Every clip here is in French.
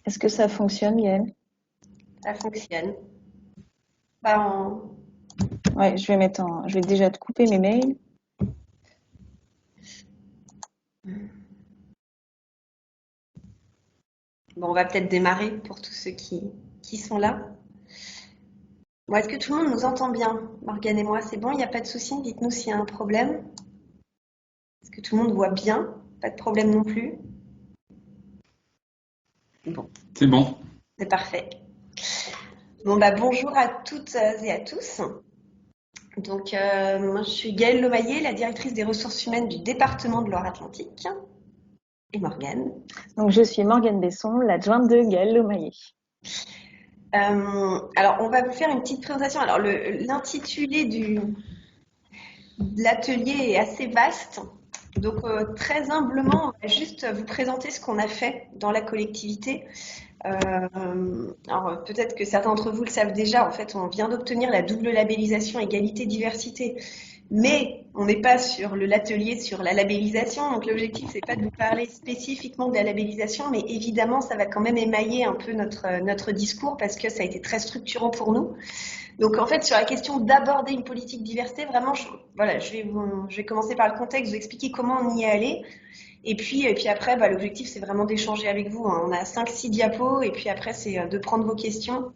Est-ce que ça fonctionne, Gaëlle? Ça fonctionne. Bah, Ouais, je vais déjà te couper mes mails. bon, on va peut-être démarrer pour tous ceux qui sont là. Bon, est-ce que tout le monde nous entend bien, Morgane et moi? C'est bon, il n'y a pas de souci? Dites-nous s'il y a un problème. Est-ce que tout le monde voit bien? Pas de problème non plus? Bon, C'est bon. c'est parfait. Bon, bah, bonjour à toutes et à tous. Donc, moi, je suis Gaëlle Lomaillé, la directrice des ressources humaines du département de Loire-Atlantique. Et Morgane. Donc, je suis Morgane Besson, l'adjointe de Gaëlle Lomaillé. Alors, on va vous faire une petite présentation. Alors, l'intitulé de l'atelier est assez vaste. Donc, très humblement, on va juste vous présenter ce qu'on a fait dans la collectivité. Alors, peut-être que certains d'entre vous le savent déjà. En fait, on vient d'obtenir la double labellisation égalité-diversité. Mais on n'est pas sur l'atelier sur la labellisation. Donc, l'objectif, c'est pas de vous parler spécifiquement de la labellisation, mais évidemment, ça va quand même émailler un peu notre discours parce que ça a été très structurant pour nous. Donc en fait, sur la question d'aborder une politique diversité, vraiment, je vais commencer par le contexte, vous expliquer comment on y est allé. Et puis après, l'objectif, c'est vraiment d'échanger avec vous, hein. On a 5-6 diapos, et puis après, c'est de prendre vos questions.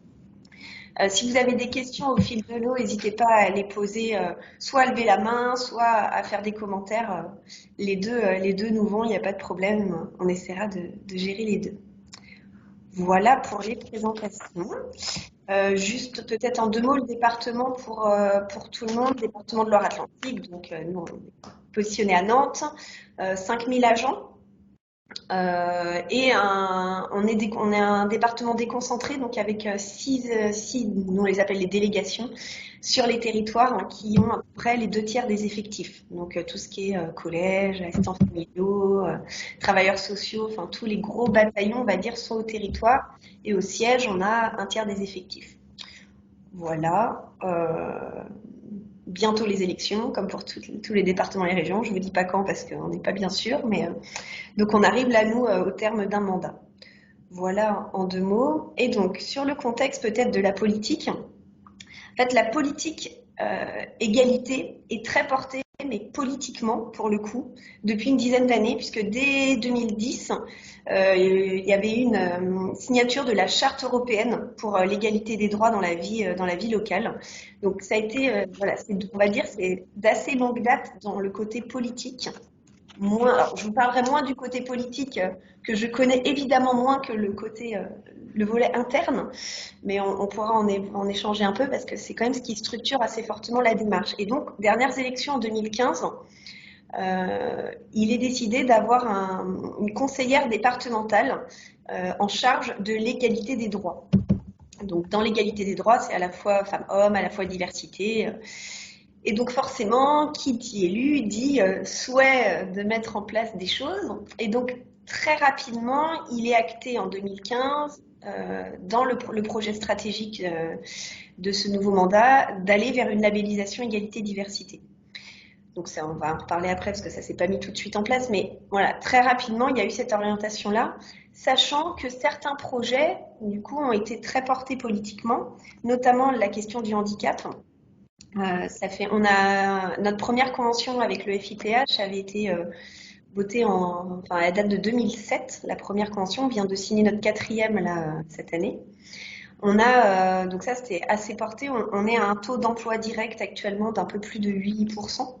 Si vous avez des questions au fil de l'eau, n'hésitez pas à les poser, soit à lever la main, soit à faire des commentaires. Les deux nous vont, il n'y a pas de problème. On essaiera de gérer les deux. Voilà pour les présentations. Juste peut-être en deux mots, le département pour tout le monde, département de Loire-Atlantique. Donc, nous, on est positionné à Nantes, 5000 agents. On est un département déconcentré, donc avec six, nous on les appelle les délégations, sur les territoires, hein, qui ont à peu près les 2/3 des effectifs. Donc tout ce qui est collège, assistants familiaux, travailleurs sociaux, enfin tous les gros bataillons, on va dire, sont au territoire. Et au siège, on a 1/3 des effectifs. Voilà. Bientôt les élections, comme pour tous les départements et les régions. Je ne vous dis pas quand parce qu'on n'est pas bien sûr, mais donc on arrive là, nous, au terme d'un mandat. Voilà en deux mots. Et donc, sur le contexte peut-être de la politique, en fait, la politique égalité est très portée, mais politiquement, pour le coup, depuis une dizaine d'années, puisque dès 2010, il y avait une signature de la Charte européenne pour l'égalité des droits dans la vie locale. Donc, ça a été, voilà, on va dire, c'est d'assez longue date dans le côté politique. Alors, je vous parlerai moins du côté politique que je connais évidemment moins que le volet interne, mais on pourra en échanger un peu parce que c'est quand même ce qui structure assez fortement la démarche. Et donc, dernières élections en 2015, il est décidé d'avoir une conseillère départementale en charge de l'égalité des droits. Donc, dans l'égalité des droits, c'est à la fois femmes-hommes, à la fois diversité. Et donc forcément, qui dit élu dit souhait de mettre en place des choses. Et donc très rapidement, il est acté en 2015 dans le projet stratégique de ce nouveau mandat d'aller vers une labellisation égalité-diversité. Donc ça, on va en reparler après parce que ça s'est pas mis tout de suite en place. Mais voilà, très rapidement, il y a eu cette orientation-là, sachant que certains projets, du coup, ont été très portés politiquement, notamment la question du handicap. On a notre première convention avec le FIPH avait été votée à la date de 2007. La première convention, on vient de signer notre 4e là cette année. On a donc ça c'était assez porté. On est à un taux d'emploi direct actuellement d'un peu plus de 8%.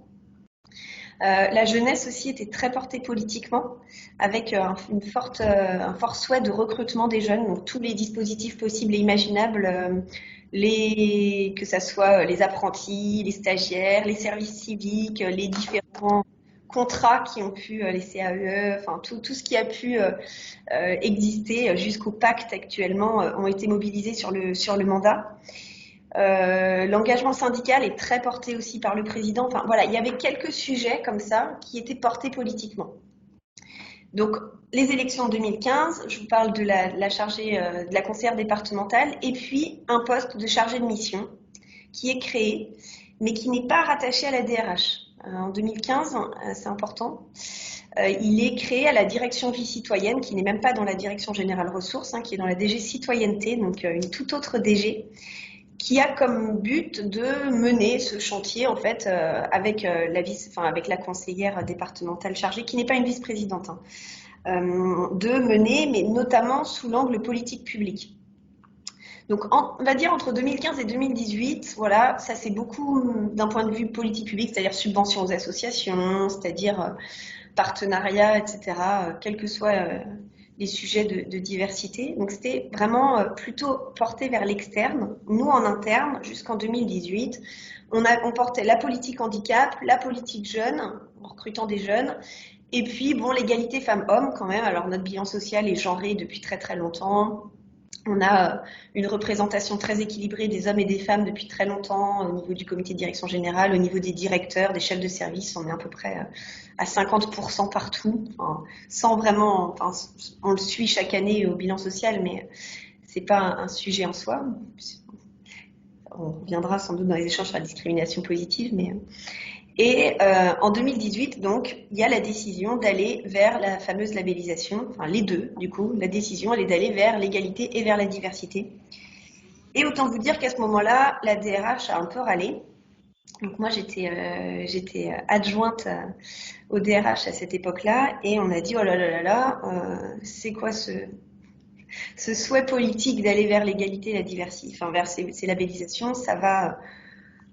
La jeunesse aussi était très portée politiquement, avec un fort souhait de recrutement des jeunes, donc tous les dispositifs possibles et imaginables, que ça soit les apprentis, les stagiaires, les services civiques, les différents contrats qui ont pu, les CAE, enfin tout ce qui a pu exister jusqu'au pacte actuellement ont été mobilisés sur le mandat. L'engagement syndical est très porté aussi par le président. Enfin voilà, il y avait quelques sujets comme ça qui étaient portés politiquement. Donc les élections en 2015, je vous parle de la chargée, de la conseillère départementale, et puis un poste de chargée de mission qui est créé, mais qui n'est pas rattaché à la DRH. En 2015, c'est important. Il est créé à la direction vie citoyenne, qui n'est même pas dans la direction générale ressources, hein, qui est dans la DG citoyenneté, donc une toute autre DG, qui a comme but de mener ce chantier en fait avec avec la conseillère départementale chargée, qui n'est pas une vice-présidente, hein, de mener, mais notamment sous l'angle politique publique. Donc, on va dire entre 2015 et 2018, voilà, ça c'est beaucoup d'un point de vue politique publique, c'est-à-dire subventions aux associations, c'est-à-dire partenariats, etc., quels que soient les sujets de diversité. Donc, c'était vraiment plutôt porté vers l'externe. Nous, en interne, jusqu'en 2018, on portait la politique handicap, la politique jeune, en recrutant des jeunes, et puis, bon, l'égalité femmes-hommes quand même. Alors, notre bilan social est genré depuis très très longtemps. On a une représentation très équilibrée des hommes et des femmes depuis très longtemps au niveau du comité de direction générale, au niveau des directeurs, des chefs de service, on est à peu près à 50% partout, enfin, sans vraiment, enfin, on le suit chaque année au bilan social, mais c'est pas un sujet en soi. On reviendra sans doute dans les échanges sur la discrimination positive, mais et en 2018, donc, il y a la décision d'aller vers la fameuse labellisation, enfin les deux, du coup, la décision, elle est d'aller vers l'égalité et vers la diversité. Et autant vous dire qu'à ce moment-là, la DRH a un peu râlé. Donc moi, j'étais adjointe au DRH à cette époque-là, et on a dit, oh là là là là, c'est quoi ce souhait politique d'aller vers l'égalité et la diversité, enfin vers ces labellisations, ça va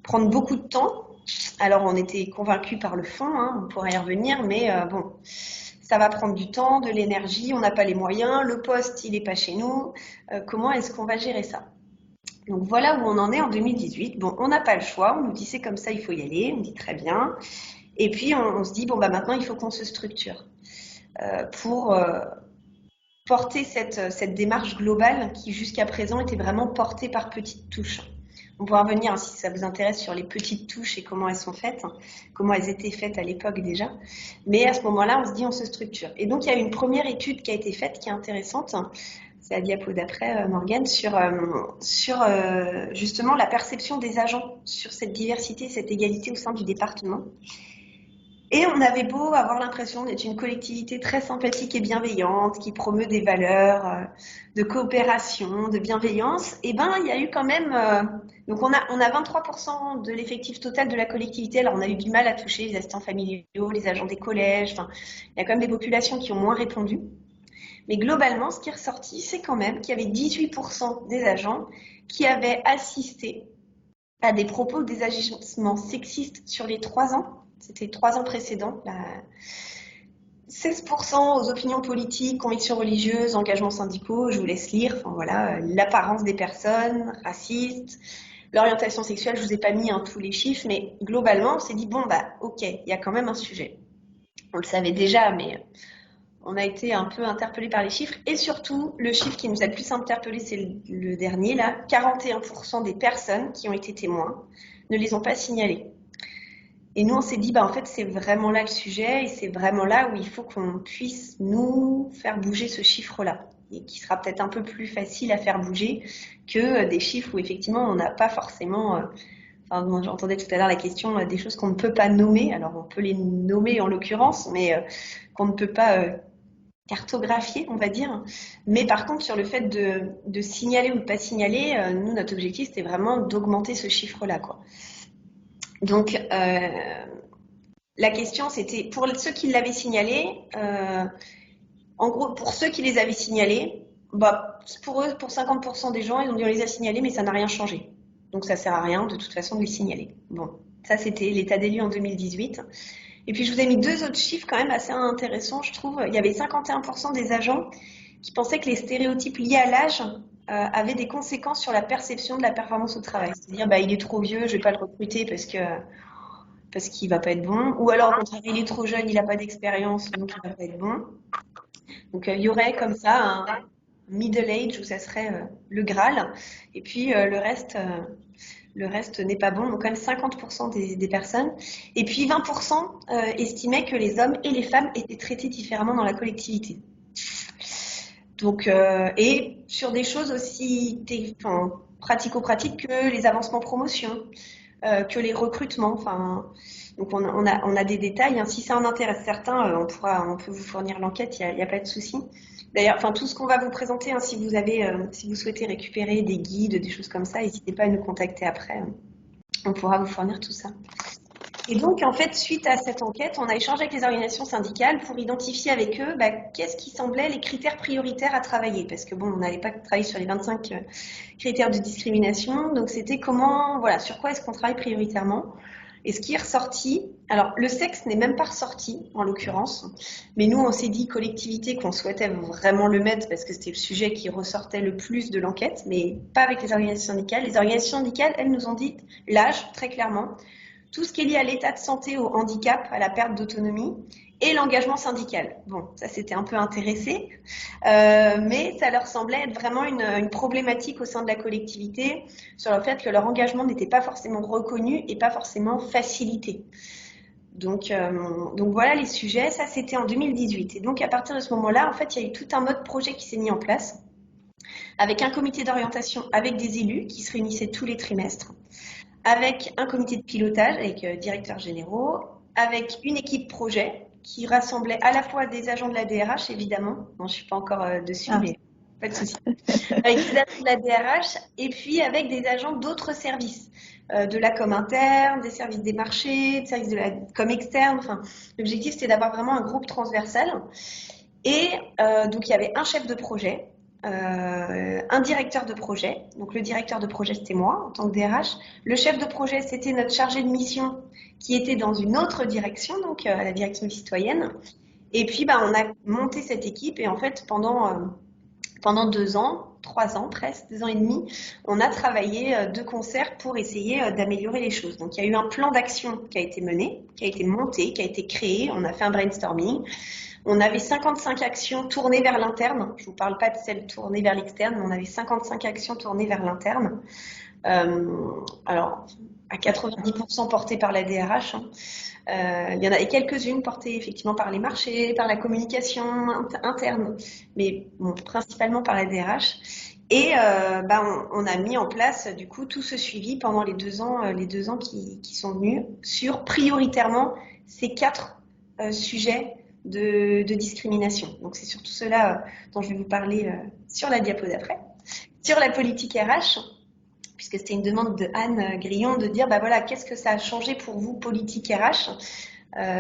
prendre beaucoup de temps. Alors, on était convaincus par le fond, hein, on pourrait y revenir, mais bon, ça va prendre du temps, de l'énergie, on n'a pas les moyens, le poste, il n'est pas chez nous. Comment est-ce qu'on va gérer ça? Donc, voilà où on en est en 2018. Bon, on n'a pas le choix, on nous dit c'est comme ça, il faut y aller, on dit très bien. Et puis, on se dit, bon, bah maintenant, il faut qu'on se structure pour porter cette démarche globale qui, jusqu'à présent, était vraiment portée par petites touches. On pourra revenir, si ça vous intéresse, sur les petites touches et comment elles sont faites, comment elles étaient faites à l'époque déjà. Mais à ce moment-là, on se dit, on se structure. Et donc, il y a une première étude qui a été faite, qui est intéressante. C'est la diapo d'après, Morgane, sur justement la perception des agents sur cette diversité, cette égalité au sein du département. Et on avait beau avoir l'impression d'être une collectivité très sympathique et bienveillante, qui promeut des valeurs de coopération, de bienveillance, et ben il y a eu quand même... donc on a 23% de l'effectif total de la collectivité, alors on a eu du mal à toucher les assistants familiaux, les agents des collèges, enfin, il y a quand même des populations qui ont moins répondu. Mais globalement, ce qui est ressorti, c'est quand même qu'il y avait 18% des agents qui avaient assisté à des propos, des agissements sexistes sur les 3 ans. C'était 3 ans précédents. 16% aux opinions politiques, convictions religieuses, engagements syndicaux, je vous laisse lire, enfin voilà, l'apparence des personnes, racistes, l'orientation sexuelle, je vous ai pas mis tous les chiffres, mais globalement, on s'est dit, bon, bah, ok, il y a quand même un sujet. On le savait déjà, mais on a été un peu interpellés par les chiffres, et surtout, le chiffre qui nous a le plus interpellés, c'est le dernier, là, 41% des personnes qui ont été témoins ne les ont pas signalés. Et nous, on s'est dit, bah, en fait, c'est vraiment là le sujet et c'est vraiment là où il faut qu'on puisse, nous, faire bouger ce chiffre-là. Et qui sera peut-être un peu plus facile à faire bouger que des chiffres où, effectivement, on n'a pas forcément... enfin, j'entendais tout à l'heure la question des choses qu'on ne peut pas nommer. Alors, on peut les nommer en l'occurrence, mais qu'on ne peut pas cartographier, on va dire. Mais par contre, sur le fait de signaler ou de ne pas signaler, nous, notre objectif, c'était vraiment d'augmenter ce chiffre-là, quoi. Donc, la question, c'était pour ceux qui l'avaient signalé, en gros, pour ceux qui les avaient signalés, bah, pour eux, pour 50% des gens, ils ont dit on les a signalés, mais ça n'a rien changé. Donc, ça sert à rien de toute façon de les signaler. Bon, ça, c'était l'état des lieux en 2018. Et puis, je vous ai mis 2 autres chiffres quand même assez intéressants, je trouve. Il y avait 51% des agents qui pensaient que les stéréotypes liés à l'âge avaient des conséquences sur la perception de la performance au travail. C'est-à-dire, bah, il est trop vieux, je vais pas le recruter parce qu'il va pas être bon. Ou alors, au contraire, il est trop jeune, il n'a pas d'expérience, donc il va pas être bon. Donc, il y aurait comme ça un middle age où ça serait le Graal. Et puis, le reste n'est pas bon. Donc, quand même 50% des personnes. Et puis, 20% estimaient que les hommes et les femmes étaient traités différemment dans la collectivité. Donc, et sur des choses aussi pratico-pratiques que les avancements promotion, que les recrutements. Enfin, Donc on a des détails, hein. Si ça en intéresse certains, on peut vous fournir l'enquête, il y a pas de souci. D'ailleurs, enfin tout ce qu'on va vous présenter, hein, si vous souhaitez récupérer des guides, des choses comme ça, n'hésitez pas à nous contacter après. On pourra vous fournir tout ça. Et donc, en fait, suite à cette enquête, on a échangé avec les organisations syndicales pour identifier avec eux qu'est-ce qui semblait les critères prioritaires à travailler. Parce que bon, on n'allait pas travailler sur les 25 critères de discrimination. Donc, c'était sur quoi est-ce qu'on travaille prioritairement. Et ce qui est ressorti, alors le sexe n'est même pas ressorti en l'occurrence, mais nous on s'est dit collectivité qu'on souhaitait vraiment le mettre parce que c'était le sujet qui ressortait le plus de l'enquête, mais pas avec les organisations syndicales. Les organisations syndicales, elles nous ont dit l'âge, très clairement, tout ce qui est lié à l'état de santé, au handicap, à la perte d'autonomie et l'engagement syndical. Bon, ça c'était un peu intéressé, mais ça leur semblait être vraiment une problématique au sein de la collectivité sur le fait que leur engagement n'était pas forcément reconnu et pas forcément facilité. Donc voilà les sujets, ça c'était en 2018. Et donc à partir de ce moment-là, en fait, il y a eu tout un mode projet qui s'est mis en place avec un comité d'orientation avec des élus qui se réunissaient tous les trimestres, avec un comité de pilotage avec directeurs généraux, avec une équipe projet qui rassemblait à la fois des agents de la DRH, évidemment. Non, je ne suis pas encore dessus, mais pas de souci. Avec des agents de la DRH et puis avec des agents d'autres services, de la com interne, des services des marchés, des services de la com externe. Enfin, l'objectif, c'était d'avoir vraiment un groupe transversal. Et donc, il y avait un chef de projet, un directeur de projet. Donc, le directeur de projet, c'était moi en tant que DRH. Le chef de projet, c'était notre chargé de mission qui était dans une autre direction, donc la direction citoyenne. Et puis, on a monté cette équipe et en fait, pendant 2 ans, 3 ans presque, 2 ans et demi, on a travaillé de concert pour essayer d'améliorer les choses. Donc, il y a eu un plan d'action qui a été mené, qui a été monté, qui a été créé. On a fait un brainstorming. On avait 55 actions tournées vers l'interne. Je ne vous parle pas de celles tournées vers l'externe, mais on avait 55 actions tournées vers l'interne. Alors, à 90% portées par la DRH. Il y en avait quelques-unes portées effectivement par les marchés, par la communication interne, mais bon, principalement par la DRH. Et on a mis en place du coup tout ce suivi pendant les 2 ans qui sont venus sur prioritairement ces 4 sujets de discrimination. Donc c'est surtout cela dont je vais vous parler sur la diapo d'après. Sur la politique RH, puisque c'était une demande de Anne Grillon de dire qu'est-ce que ça a changé pour vous politique RH,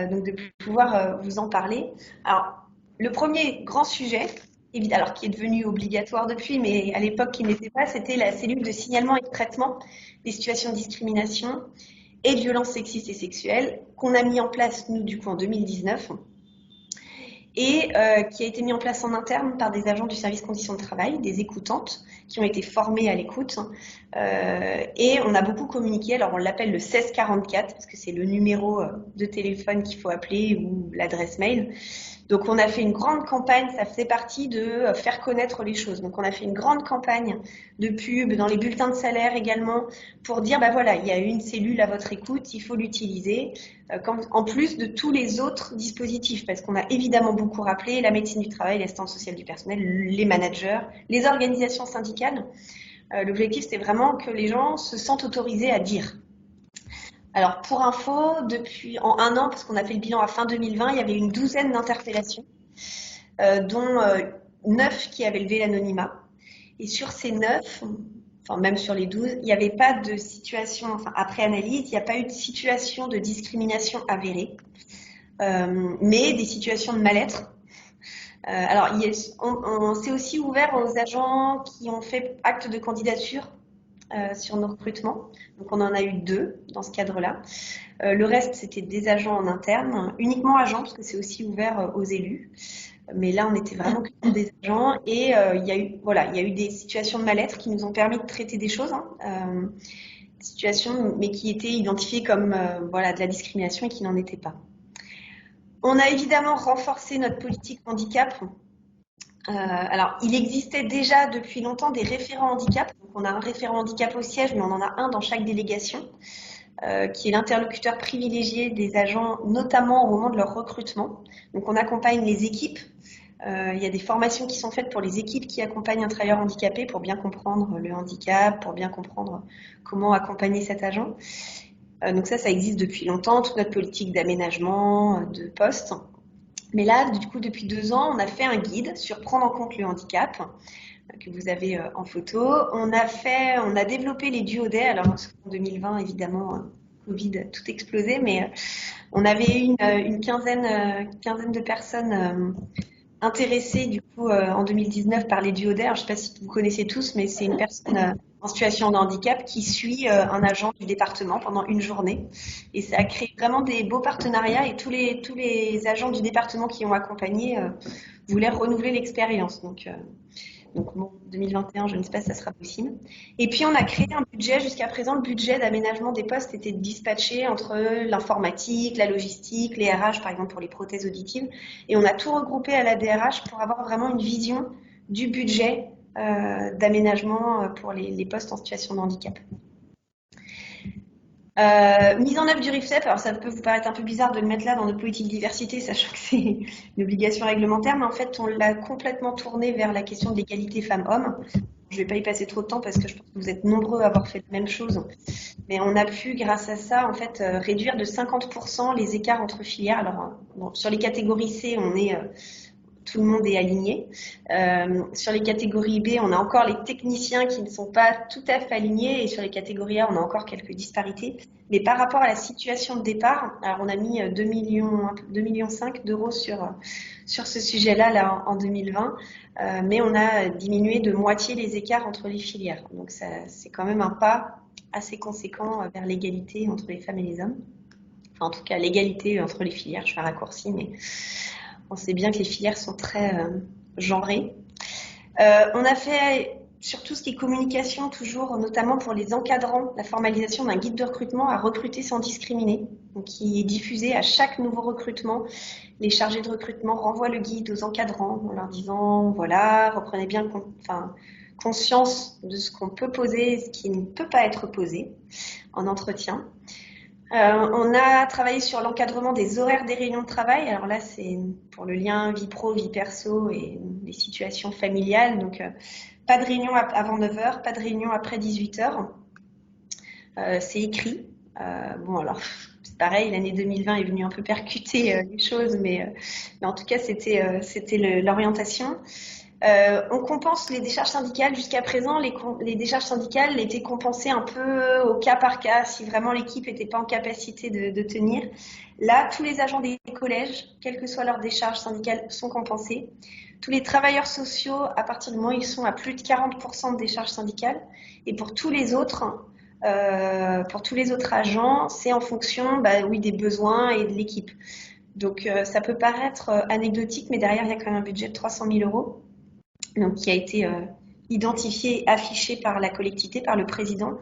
donc de pouvoir vous en parler. Alors le premier grand sujet, alors qui est devenu obligatoire depuis, mais à l'époque qui n'était pas, c'était la cellule de signalement et de traitement des situations de discrimination et de violences sexistes et sexuelles qu'on a mis en place nous du coup en 2019 et qui a été mis en place en interne par des agents du service conditions de travail, des écoutantes qui ont été formées à l'écoute. Et on a beaucoup communiqué, alors on l'appelle le 1644 parce que c'est le numéro de téléphone qu'il faut appeler ou l'adresse mail. Donc on a fait une grande campagne, ça faisait partie de faire connaître les choses. Donc on a fait une grande campagne de pub dans les bulletins de salaire également pour dire il y a une cellule à votre écoute, il faut l'utiliser, en plus de tous les autres dispositifs, parce qu'on a évidemment beaucoup rappelé la médecine du travail, l'assistance sociale du personnel, les managers, les organisations syndicales. L'objectif c'était vraiment que les gens se sentent autorisés à dire. Alors, pour info, en 1 an, parce qu'on a fait le bilan à fin 2020, il y avait une 12aine d'interpellations, dont 9 qui avaient levé l'anonymat. Et sur ces 9, enfin même sur les 12, il n'y avait pas de situation, après analyse, il n'y a pas eu de situation de discrimination avérée, mais des situations de mal-être. Alors, on s'est aussi ouvert aux agents qui ont fait acte de candidature sur nos recrutements. Donc on en a eu 2 dans ce cadre-là. Le reste, c'était des agents en interne, uniquement agents, parce que c'est aussi ouvert aux élus. Mais là, on était vraiment que des agents. Et il y a eu des situations de mal-être qui nous ont permis de traiter des choses, situations, mais qui étaient identifiées comme de la discrimination et qui n'en étaient pas. On a évidemment renforcé notre politique handicap. Alors, il existait déjà depuis longtemps des référents handicap. Donc, on a un référent handicap au siège, mais on en a un dans chaque délégation, qui est l'interlocuteur privilégié des agents, notamment au moment de leur recrutement. Donc, on accompagne les équipes. Il y a des formations qui sont faites pour les équipes qui accompagnent un travailleur handicapé pour bien comprendre le handicap, pour bien comprendre comment accompagner cet agent. Donc ça existe depuis longtemps, toute notre politique d'aménagement de postes. Mais là, du coup, depuis 2 ans, on a fait un guide sur prendre en compte le handicap que vous avez en photo. On a développé les duodets. Alors en 2020, évidemment, Covid, tout explosé, mais on avait une quinzaine de personnes intéressée du coup en 2019 par les duodets. Alors, je ne sais pas si vous connaissez tous, mais c'est une personne en situation de handicap qui suit un agent du département pendant une journée. Et ça a créé vraiment des beaux partenariats et tous les agents du département qui ont accompagné voulaient renouveler l'expérience. Donc bon, 2021, je ne sais pas si ça sera possible. Et puis on a créé un budget. Jusqu'à présent, le budget d'aménagement des postes était dispatché entre l'informatique, la logistique, les RH, par exemple pour les prothèses auditives. Et on a tout regroupé à la DRH pour avoir vraiment une vision du budget d'aménagement pour les postes en situation de handicap. Mise en œuvre du RIFSEP, alors ça peut vous paraître un peu bizarre de le mettre là dans notre politique de diversité, sachant que c'est une obligation réglementaire, mais en fait on l'a complètement tourné vers la question de l'égalité femmes-hommes. Je ne vais pas y passer trop de temps parce que je pense que vous êtes nombreux à avoir fait la même chose, mais on a pu, grâce à ça, en fait, réduire de 50% les écarts entre filières. Alors, bon, sur les catégories C, tout le monde est aligné. Sur les catégories B, on a encore les techniciens qui ne sont pas tout à fait alignés, et sur les catégories A, on a encore quelques disparités. Mais par rapport à la situation de départ, alors on a mis 2,5 millions d'euros sur ce sujet-là là, en 2020, mais on a diminué de moitié les écarts entre les filières. Donc c'est quand même un pas assez conséquent vers l'égalité entre les femmes et les hommes. Enfin, en tout cas, l'égalité entre les filières, je fais un raccourci, mais on sait bien que les filières sont très genrées. On a fait sur tout ce qui est communication, toujours, notamment pour les encadrants, la formalisation d'un guide de recrutement à recruter sans discriminer, donc qui est diffusé à chaque nouveau recrutement. Les chargés de recrutement renvoient le guide aux encadrants en leur disant, voilà, reprenez bien conscience de ce qu'on peut poser et ce qui ne peut pas être posé en entretien. On a travaillé sur l'encadrement des horaires des réunions de travail. Alors là, c'est pour le lien vie pro, vie perso et les situations familiales. Donc, pas de réunion avant 9h, pas de réunion après 18h. C'est écrit. Bon, alors, c'est pareil, l'année 2020 est venue un peu percuter les choses, mais en tout cas, c'était l'orientation. On compense les décharges syndicales. Jusqu'à présent, les décharges syndicales étaient compensées un peu au cas par cas, si vraiment l'équipe n'était pas en capacité de tenir. Là, tous les agents des collèges, quelles que soient leurs décharges syndicales, sont compensés. Tous les travailleurs sociaux, à partir du moment où ils sont à plus de 40% de décharges syndicales. Et pour tous les autres agents, c'est en fonction des besoins et de l'équipe. Donc, ça peut paraître anecdotique, mais derrière, il y a quand même un budget de 300 000 euros. Donc, qui a été identifié et affiché par la collectivité, par le président.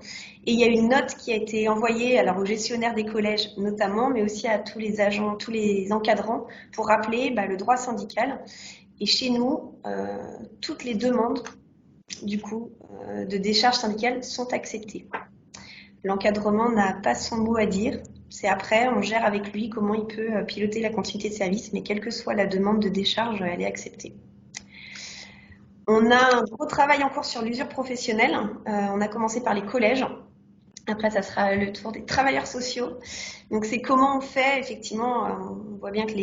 Et il y a une note qui a été envoyée alors, aux gestionnaires des collèges notamment, mais aussi à tous les agents, tous les encadrants, pour rappeler le droit syndical. Et chez nous, toutes les demandes du coup, de décharge syndicale sont acceptées. L'encadrement n'a pas son mot à dire. C'est après, on gère avec lui comment il peut piloter la continuité de service, mais quelle que soit la demande de décharge, elle est acceptée. On a un gros travail en cours sur l'usure professionnelle. On a commencé par les collèges. Après, ça sera le tour des travailleurs sociaux. Donc, c'est comment on fait, effectivement, on voit bien que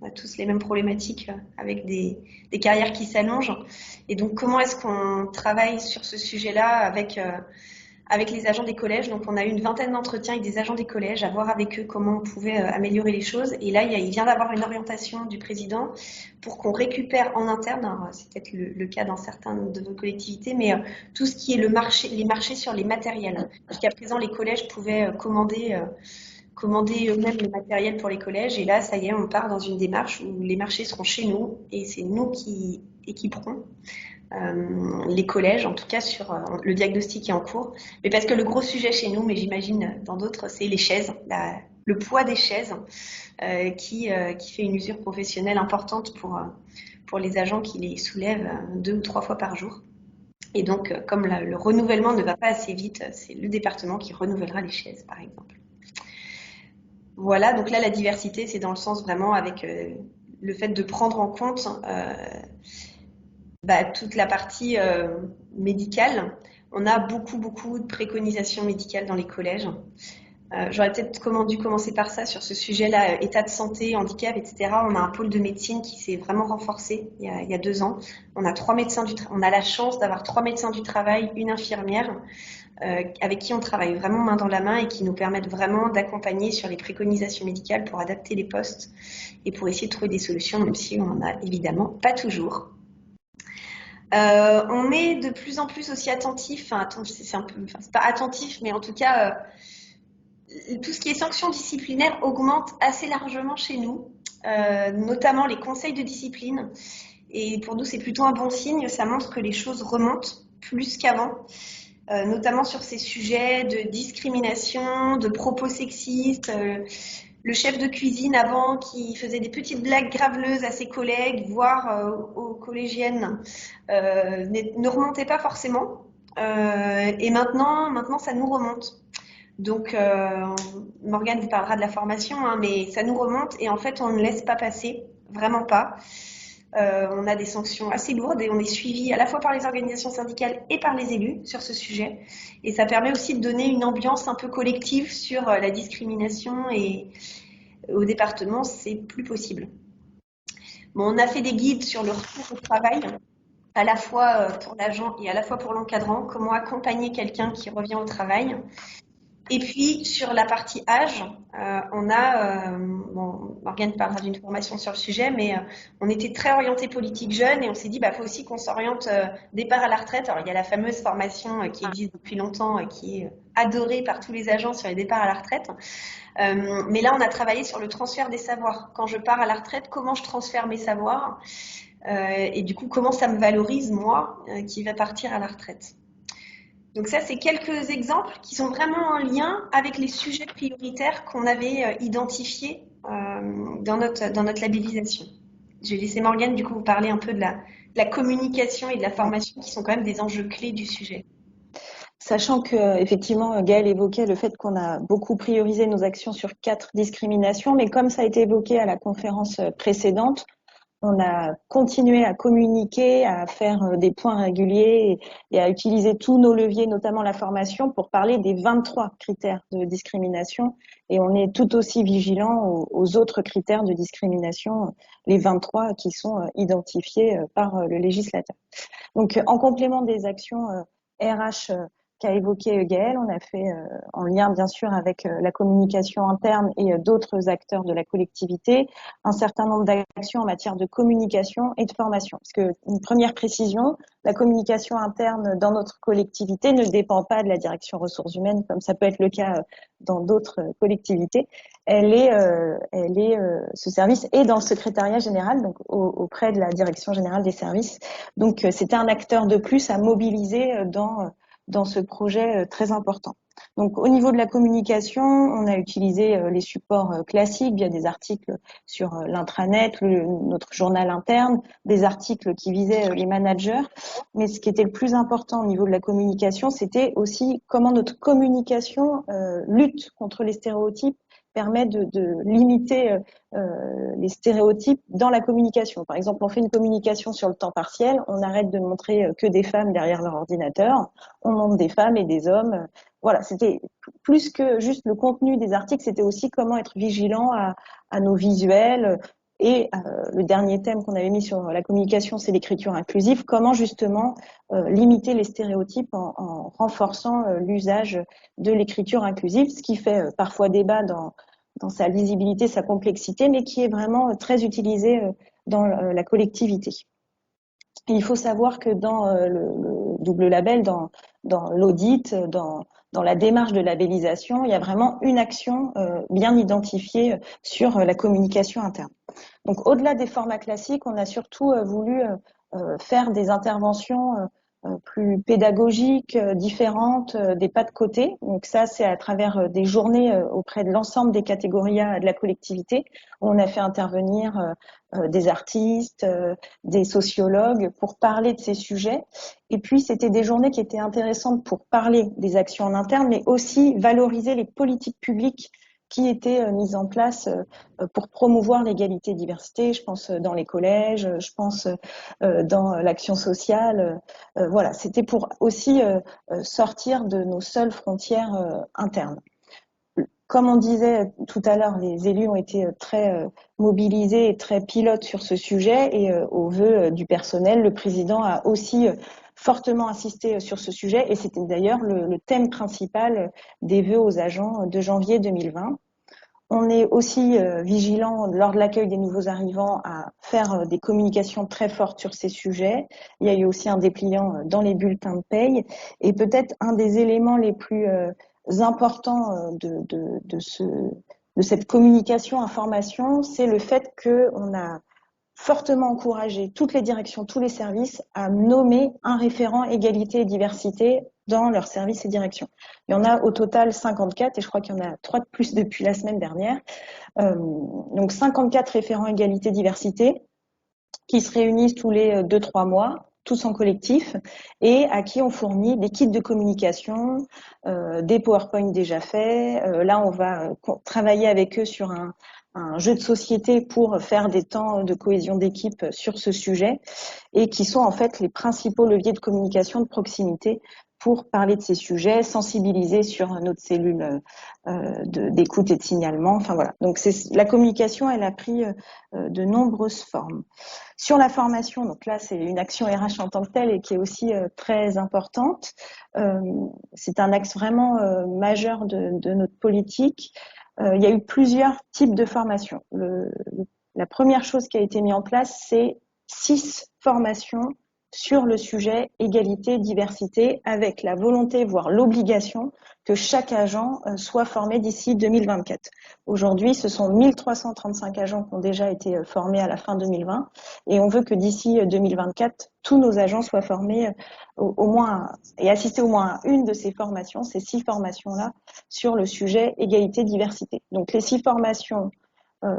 on a tous les mêmes problématiques avec des carrières qui s'allongent. Et donc, comment est-ce qu'on travaille sur ce sujet-là avec les agents des collèges? Donc, on a eu une vingtaine d'entretiens avec des agents des collèges à voir avec eux comment on pouvait améliorer les choses. Et là, il vient d'avoir une orientation du président pour qu'on récupère en interne, c'est peut-être le cas dans certaines de vos collectivités, mais tout ce qui est les marchés sur les matériels. Jusqu'à présent, les collèges pouvaient commander eux-mêmes le matériel pour les collèges. Et là, ça y est, on part dans une démarche où les marchés seront chez nous et c'est nous qui équiperons les collèges, en tout cas sur le diagnostic est en cours. Mais parce que le gros sujet chez nous, mais j'imagine dans d'autres, c'est les chaises, le poids des chaises qui fait une usure professionnelle importante pour les agents qui les soulèvent 2 ou 3 fois par jour. Et donc, comme le renouvellement ne va pas assez vite, c'est le département qui renouvellera les chaises, par exemple. Voilà, donc là, la diversité, c'est dans le sens vraiment avec le fait de prendre en compte toute la partie médicale. On a beaucoup de préconisations médicales dans les collèges. J'aurais peut-être dû commencer par ça sur ce sujet-là, état de santé, handicap, etc. On a un pôle de médecine qui s'est vraiment renforcé il y a 2 ans. On a on a la chance d'avoir 3 médecins du travail, une infirmière, avec qui on travaille vraiment main dans la main et qui nous permettent vraiment d'accompagner sur les préconisations médicales pour adapter les postes et pour essayer de trouver des solutions, même si on n'en a évidemment pas toujours. On est de plus en plus aussi attentif, c'est pas attentif, mais en tout cas, tout ce qui est sanctions disciplinaires augmente assez largement chez nous, notamment les conseils de discipline. Et pour nous, c'est plutôt un bon signe. Ça montre que les choses remontent plus qu'avant, notamment sur ces sujets de discrimination, de propos sexistes. Le chef de cuisine avant qui faisait des petites blagues graveleuses à ses collègues, voire aux collégiennes, ne remontait pas forcément. Et maintenant, ça nous remonte. Donc, Morgane vous parlera de la formation, hein, mais ça nous remonte et en fait, on ne laisse pas passer, vraiment pas. On a des sanctions assez lourdes et on est suivi à la fois par les organisations syndicales et par les élus sur ce sujet. Et ça permet aussi de donner une ambiance un peu collective sur la discrimination et au département, c'est plus possible. Bon, on a fait des guides sur le retour au travail, à la fois pour l'agent et à la fois pour l'encadrant, comment accompagner quelqu'un qui revient au travail. Et puis, sur la partie âge, on a, bon, Morgane parlera d'une formation sur le sujet, mais on était très orienté politique jeune et on s'est dit, bah, faut aussi qu'on s'oriente départ à la retraite. Alors, il y a la fameuse formation qui existe depuis longtemps, qui est adorée par tous les agents sur les départs à la retraite. Mais là, on a travaillé sur le transfert des savoirs. Quand je pars à la retraite, comment je transfère mes savoirs et du coup, comment ça me valorise, moi, qui vais partir à la retraite. Donc ça, c'est quelques exemples qui sont vraiment en lien avec les sujets prioritaires qu'on avait identifiés dans notre labellisation. Je vais laisser Morgane, du coup, vous parler un peu de la communication et de la formation qui sont quand même des enjeux clés du sujet. Sachant que, effectivement, Gaëlle évoquait le fait qu'on a beaucoup priorisé nos actions sur 4 discriminations, mais comme ça a été évoqué à la conférence précédente, on a continué à communiquer, à faire des points réguliers et à utiliser tous nos leviers, notamment la formation, pour parler des 23 critères de discrimination. Et on est tout aussi vigilant aux autres critères de discrimination, les 23 qui sont identifiés par le législateur. Donc, en complément des actions RH qu'a évoqué Gaëlle, on a fait, en lien bien sûr avec la communication interne et d'autres acteurs de la collectivité, un certain nombre d'actions en matière de communication et de formation. Parce que une première précision, la communication interne dans notre collectivité ne dépend pas de la direction ressources humaines, comme ça peut être le cas dans d'autres collectivités. Ce service est dans le secrétariat général, donc auprès de la direction générale des services. Donc, c'était un acteur de plus à mobiliser dans ce projet très important. Donc, au niveau de la communication, on a utilisé les supports classiques via des articles sur l'intranet, notre journal interne, des articles qui visaient les managers. Mais ce qui était le plus important au niveau de la communication, c'était aussi comment notre communication lutte contre les stéréotypes, permet de limiter les stéréotypes dans la communication. Par exemple, on fait une communication sur le temps partiel, on arrête de montrer que des femmes derrière leur ordinateur, on montre des femmes et des hommes. Voilà, c'était plus que juste le contenu des articles, c'était aussi comment être vigilant à nos visuels. Et le dernier thème qu'on avait mis sur la communication, c'est l'écriture inclusive. Comment justement limiter les stéréotypes en renforçant l'usage de l'écriture inclusive, ce qui fait parfois débat dans sa lisibilité, sa complexité, mais qui est vraiment très utilisé dans la collectivité. Et il faut savoir que dans le double label, dans l'audit, dans la démarche de labellisation, il y a vraiment une action bien identifiée sur la communication interne. Donc, au-delà des formats classiques, on a surtout voulu faire des interventions plus pédagogiques, différentes, des pas de côté. Donc ça, c'est à travers des journées auprès de l'ensemble des catégories A de la collectivité, où on a fait intervenir des artistes, des sociologues pour parler de ces sujets. Et puis, c'était des journées qui étaient intéressantes pour parler des actions en interne, mais aussi valoriser les politiques publiques qui étaient mises en place pour promouvoir l'égalité et diversité. Je pense dans les collèges, je pense dans l'action sociale. Voilà, c'était pour aussi sortir de nos seules frontières internes. comme on disait tout à l'heure, les élus ont été très mobilisés et très pilotes sur ce sujet et au vœu du personnel, le président a aussi fortement insisté sur ce sujet et c'était d'ailleurs le thème principal des vœux aux agents de janvier 2020. On est aussi vigilant lors de l'accueil des nouveaux arrivants à faire des communications très fortes sur ces sujets. Il y a eu aussi un dépliant dans les bulletins de paye et peut-être un des éléments les plus importants de cette communication information, c'est le fait qu'on a fortement encouragé toutes les directions, tous les services à nommer un référent égalité et diversité dans leurs services et directions. Il y en a au total 54 et je crois qu'il y en a 3 de plus depuis la semaine dernière. Donc 54 référents égalité diversité qui se réunissent tous les 2-3 mois, tous en collectif, et à qui on fournit des kits de communication, des PowerPoint déjà faits. Là, on va travailler avec eux sur un jeu de société pour faire des temps de cohésion d'équipe sur ce sujet et qui sont en fait les principaux leviers de communication de proximité pour parler de ces sujets, sensibiliser sur notre cellule d'écoute et de signalement. Enfin voilà. Donc la communication, elle a pris de nombreuses formes. Sur la formation, donc là c'est une action RH en tant que telle et qui est aussi très importante. C'est un axe vraiment majeur de notre politique. Il y a eu plusieurs types de formations. La première chose qui a été mise en place, c'est 6 formations sur le sujet égalité, diversité, avec la volonté, voire l'obligation, que chaque agent soit formé d'ici 2024. Aujourd'hui, ce sont 1335 agents qui ont déjà été formés à la fin 2020, et on veut que d'ici 2024, tous nos agents soient formés au moins et assister au moins à une de ces formations, ces 6 formations-là, sur le sujet égalité, diversité. Donc les 6 formations,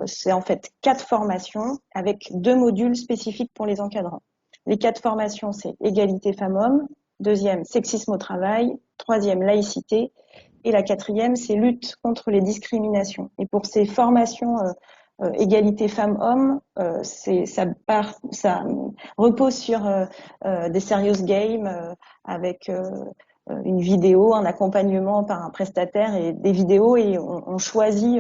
c'est en fait 4 formations avec 2 modules spécifiques pour les encadrants. Les 4 formations, c'est égalité femmes-hommes, deuxième, sexisme au travail, troisième, laïcité, et la quatrième, c'est lutte contre les discriminations. Et pour ces formations égalité femmes-hommes, ça repose sur des serious games avec une vidéo, un accompagnement par un prestataire et des vidéos et on choisit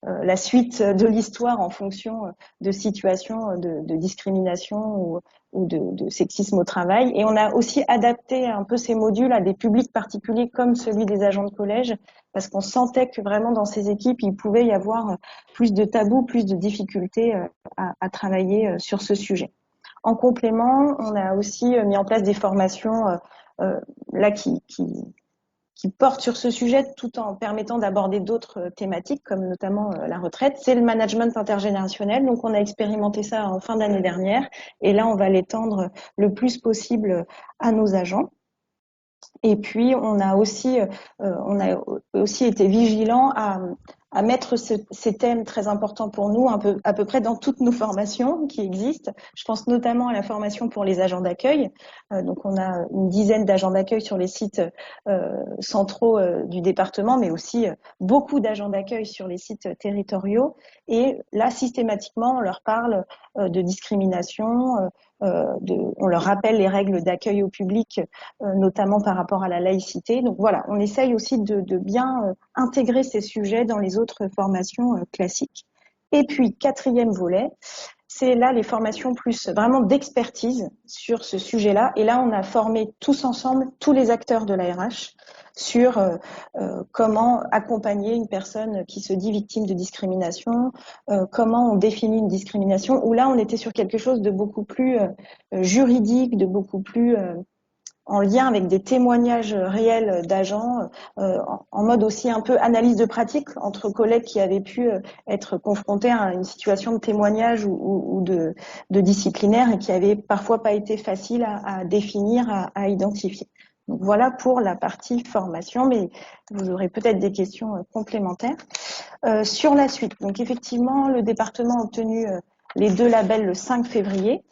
la suite de l'histoire en fonction de situations de discrimination ou de sexisme au travail. Et on a aussi adapté un peu ces modules à des publics particuliers comme celui des agents de collège parce qu'on sentait que vraiment dans ces équipes, il pouvait y avoir plus de tabous, plus de difficultés à travailler sur ce sujet. En complément, on a aussi mis en place des formations là qui portent sur ce sujet tout en permettant d'aborder d'autres thématiques comme notamment la retraite. C'est le management intergénérationnel. Donc on a expérimenté ça en fin d'année dernière et là on va l'étendre le plus possible à nos agents. Et puis on a aussi été vigilant à mettre ces thèmes très importants pour nous à peu près dans toutes nos formations qui existent. Je pense notamment à la formation pour les agents d'accueil. Donc on a une dizaine d'agents d'accueil sur les sites centraux du département, mais aussi beaucoup d'agents d'accueil sur les sites territoriaux. Et là, systématiquement, on leur parle de discrimination, on leur rappelle les règles d'accueil au public, notamment par rapport à la laïcité. Donc voilà, on essaye aussi de bien intégrer ces sujets dans les autres formations classiques. Et puis, quatrième volet, c'est là les formations plus vraiment d'expertise sur ce sujet-là. Et là, on a formé tous ensemble, tous les acteurs de la RH, sur comment accompagner une personne qui se dit victime de discrimination, comment on définit une discrimination, où là, on était sur quelque chose de beaucoup plus juridique, de beaucoup plus en lien avec des témoignages réels d'agents, en mode aussi un peu analyse de pratique entre collègues qui avaient pu être confrontés à une situation de témoignage ou de disciplinaire et qui avaient parfois pas été facile à définir, à identifier. Donc voilà pour la partie formation, mais vous aurez peut-être des questions complémentaires. Sur la suite, donc effectivement, le département a obtenu les 2 labels le 5 février.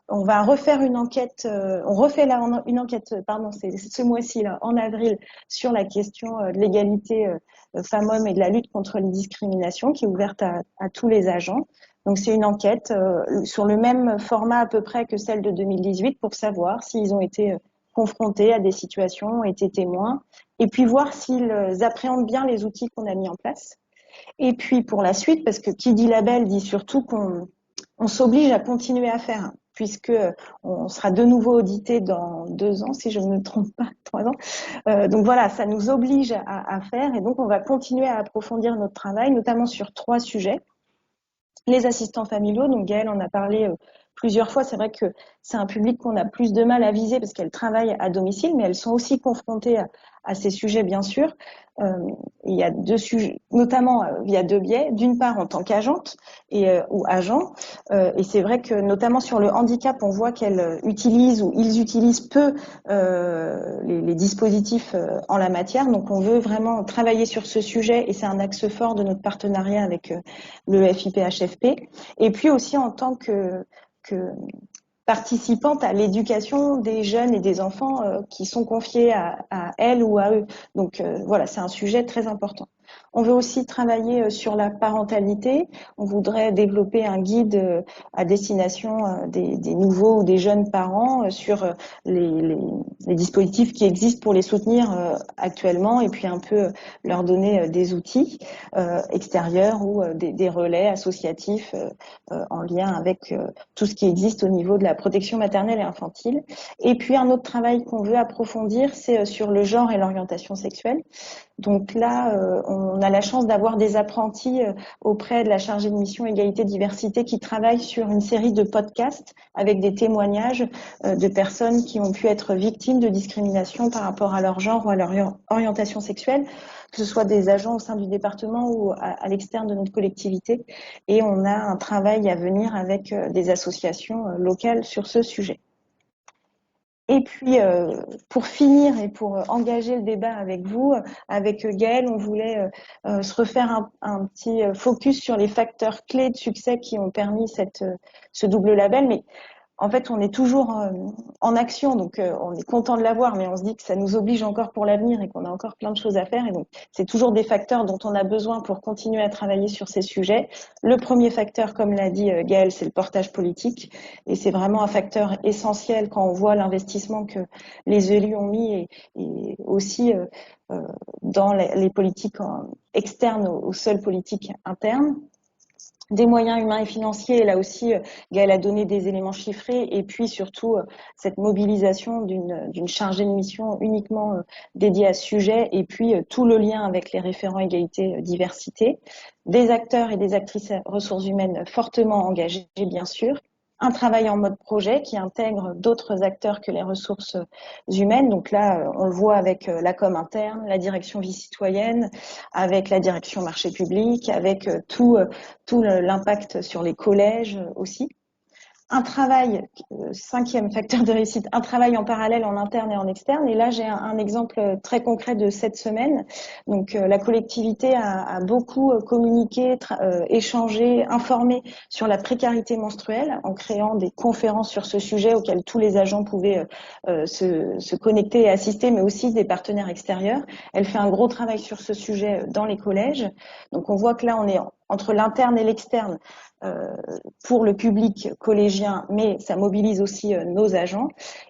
On va refaire une enquête, on refait une enquête, c'est ce mois-ci là, en avril, sur la question de l'égalité femmes-hommes et de la lutte contre les discriminations, qui est ouverte à tous les agents. Donc c'est une enquête sur le même format à peu près que celle de 2018 pour savoir s'ils ont été confrontés à des situations, ont été témoins, et puis voir s'ils appréhendent bien les outils qu'on a mis en place. Et puis pour la suite, parce que qui dit label dit surtout qu'on s'oblige à continuer à faire, puisque on sera de nouveau audité dans 2 ans, si je ne me trompe pas, 3 ans. Donc voilà, ça nous oblige à faire, et donc on va continuer à approfondir notre travail, notamment sur 3 sujets. Les assistants familiaux, donc Gaëlle en a parlé plusieurs fois. C'est vrai que c'est un public qu'on a plus de mal à viser parce qu'elles travaillent à domicile, mais elles sont aussi confrontées à ces sujets, bien sûr. Il y a 2 sujets, notamment via 2 biais. D'une part, en tant qu'agente ou agent, et c'est vrai que notamment sur le handicap, on voit qu'elles utilisent ou ils utilisent peu les dispositifs en la matière. Donc, on veut vraiment travailler sur ce sujet, et c'est un axe fort de notre partenariat avec le FIPHFP. Et puis aussi en tant que participante à l'éducation des jeunes et des enfants qui sont confiés à elles ou à eux. Donc voilà, c'est un sujet très important. On veut aussi travailler sur la parentalité. On voudrait développer un guide à destination des nouveaux ou des jeunes parents sur les dispositifs qui existent pour les soutenir actuellement, et puis un peu leur donner des outils extérieurs ou des relais associatifs en lien avec tout ce qui existe au niveau de la protection maternelle et infantile. Et puis un autre travail qu'on veut approfondir, c'est sur le genre et l'orientation sexuelle. Donc là, on a la chance d'avoir des apprentis auprès de la chargée de mission égalité-diversité qui travaillent sur une série de podcasts avec des témoignages de personnes qui ont pu être victimes de discrimination par rapport à leur genre ou à leur orientation sexuelle, que ce soit des agents au sein du département ou à l'externe de notre collectivité. Et on a un travail à venir avec des associations locales sur ce sujet. Et puis, pour finir et pour engager le débat avec vous, avec Gaëlle, on voulait se refaire un petit focus sur les facteurs clés de succès qui ont permis ce double label. Mais en fait, on est toujours en action, donc on est content de l'avoir, mais on se dit que ça nous oblige encore pour l'avenir et qu'on a encore plein de choses à faire. Et donc, c'est toujours des facteurs dont on a besoin pour continuer à travailler sur ces sujets. Le premier facteur, comme l'a dit Gaëlle, c'est le portage politique. Et c'est vraiment un facteur essentiel quand on voit l'investissement que les élus ont mis et aussi dans les politiques externes aux seules politiques internes. Des moyens humains et financiers, et là aussi, Gaëlle a donné des éléments chiffrés, et puis surtout cette mobilisation d'une chargée de mission uniquement dédiée à ce sujet, et puis tout le lien avec les référents égalité-diversité, des acteurs et des actrices ressources humaines fortement engagés, bien sûr, un travail en mode projet qui intègre d'autres acteurs que les ressources humaines. Donc là, on le voit avec la com interne, la direction vie citoyenne, avec la direction marché public, avec tout l'impact sur les collèges aussi. Un travail, 5e facteur de réussite, un travail en parallèle en interne et en externe. Et là, j'ai un exemple très concret de cette semaine. Donc, la collectivité a beaucoup communiqué, échangé, informé sur la précarité menstruelle en créant des conférences sur ce sujet auxquelles tous les agents pouvaient se connecter et assister, mais aussi des partenaires extérieurs. Elle fait un gros travail sur ce sujet dans les collèges. Donc, on voit que là, on est entre l'interne et l'externe pour le public collégien, mais ça mobilise aussi nos agents.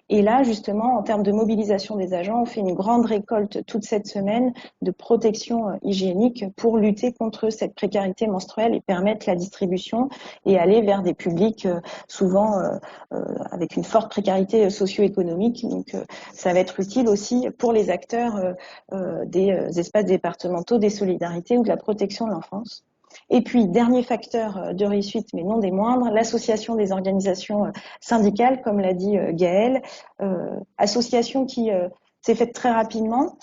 Et là, justement, en termes de mobilisation des agents, on fait une grande récolte toute cette semaine de protection hygiénique pour lutter contre cette précarité menstruelle et permettre la distribution et aller vers des publics souvent avec une forte précarité socio-économique. Donc, ça va être utile aussi pour les acteurs des espaces départementaux, des solidarités ou de la protection de l'enfance. Et puis, dernier facteur de réussite, mais non des moindres, l'association des organisations syndicales, comme l'a dit Gaëlle, association qui s'est faite très rapidement.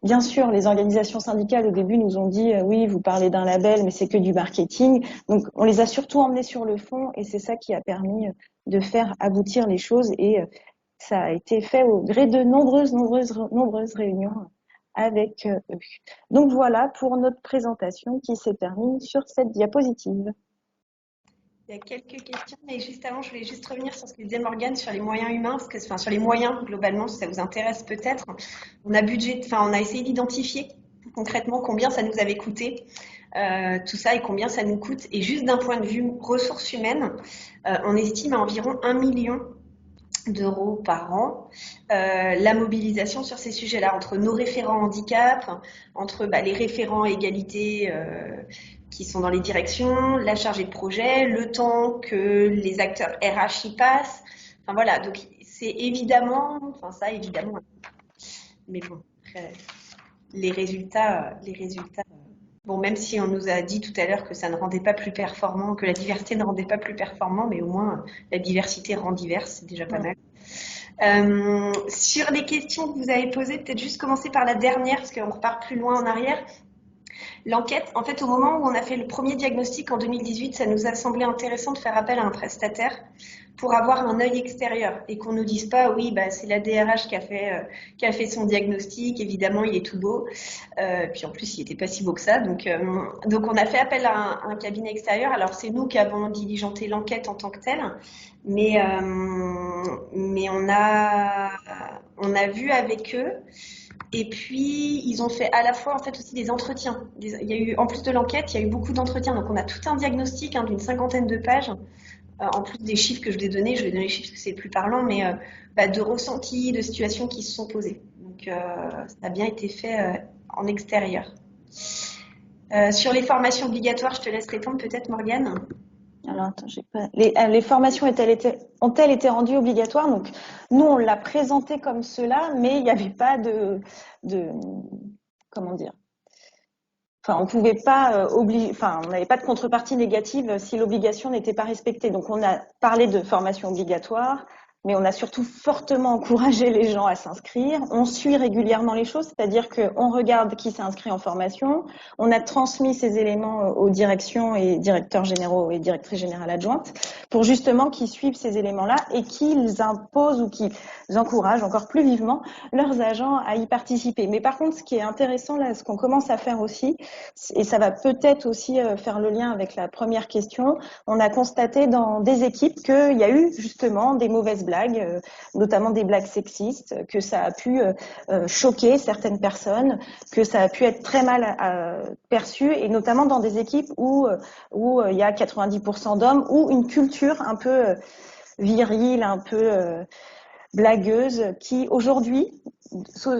Bien sûr, les organisations syndicales, au début, nous ont dit oui, vous parlez d'un label, mais c'est que du marketing. Donc, on les a surtout emmenés sur le fond, et c'est ça qui a permis de faire aboutir les choses, et ça a été fait au gré de nombreuses réunions avec eux. Donc voilà pour notre présentation qui se termine sur cette diapositive. Il y a quelques questions, mais juste avant, je voulais juste revenir sur ce que disait Morgane sur les moyens humains, sur les moyens globalement, si ça vous intéresse peut-être. On a essayé d'identifier concrètement combien ça nous avait coûté, tout ça, et combien ça nous coûte. Et juste d'un point de vue ressources humaines, on estime à environ 1 million d'euros par an. La mobilisation sur ces sujets-là, entre nos référents handicap, entre les référents égalité qui sont dans les directions, la chargée de projet, le temps que les acteurs RH y passent. Enfin voilà, donc c'est évidemment, enfin ça évidemment, mais bon, après, les résultats. Bon, même si on nous a dit tout à l'heure que ça ne rendait pas plus performant, que la diversité ne rendait pas plus performant, mais au moins la diversité rend diverse, c'est déjà pas mal. Sur les questions que vous avez posées, peut-être juste commencer par la dernière, parce qu'on repart plus loin en arrière. L'enquête, en fait, au moment où on a fait le premier diagnostic en 2018, ça nous a semblé intéressant de faire appel à un prestataire pour avoir un œil extérieur et qu'on nous dise pas, oui, c'est la DRH qui a fait son diagnostic, évidemment, il est tout beau. Puis en plus, il était pas si beau que ça. Donc on a fait appel à un cabinet extérieur. Alors, c'est nous qui avons diligenté l'enquête en tant que telle, mais on a vu avec eux. Et puis, ils ont fait à la fois, en fait, aussi des entretiens. Il y a eu, en plus de l'enquête, il y a eu beaucoup d'entretiens. Donc, on a tout un diagnostic d'une 50aine de pages. En plus des chiffres que je vais donner les chiffres parce que c'est plus parlant, mais de ressentis, de situations qui se sont posées. Donc, ça a bien été fait en extérieur. Sur les formations obligatoires, je te laisse répondre peut-être, Morgane. Alors, attends, j'ai pas... les formations ont-elles été rendues obligatoires? Donc, nous, on l'a présenté comme cela, mais il n'y avait pas de comment dire? Enfin, on pouvait pas on n'avait pas de contrepartie négative si l'obligation n'était pas respectée. Donc, on a parlé de formation obligatoire, mais on a surtout fortement encouragé les gens à s'inscrire. On suit régulièrement les choses, c'est-à-dire qu'on regarde qui s'est inscrit en formation. On a transmis ces éléments aux directions et directeurs généraux et directrices générales adjointes pour justement qu'ils suivent ces éléments-là et qu'ils imposent ou qu'ils encouragent encore plus vivement leurs agents à y participer. Mais par contre, ce qui est intéressant là, ce qu'on commence à faire aussi, et ça va peut-être aussi faire le lien avec la première question, on a constaté dans des équipes qu'il y a eu justement des mauvaises blagues, notamment des blagues sexistes, que ça a pu choquer certaines personnes, que ça a pu être très mal perçu, et notamment dans des équipes où il y a 90% d'hommes, ou une culture un peu virile, un peu blagueuse, qui aujourd'hui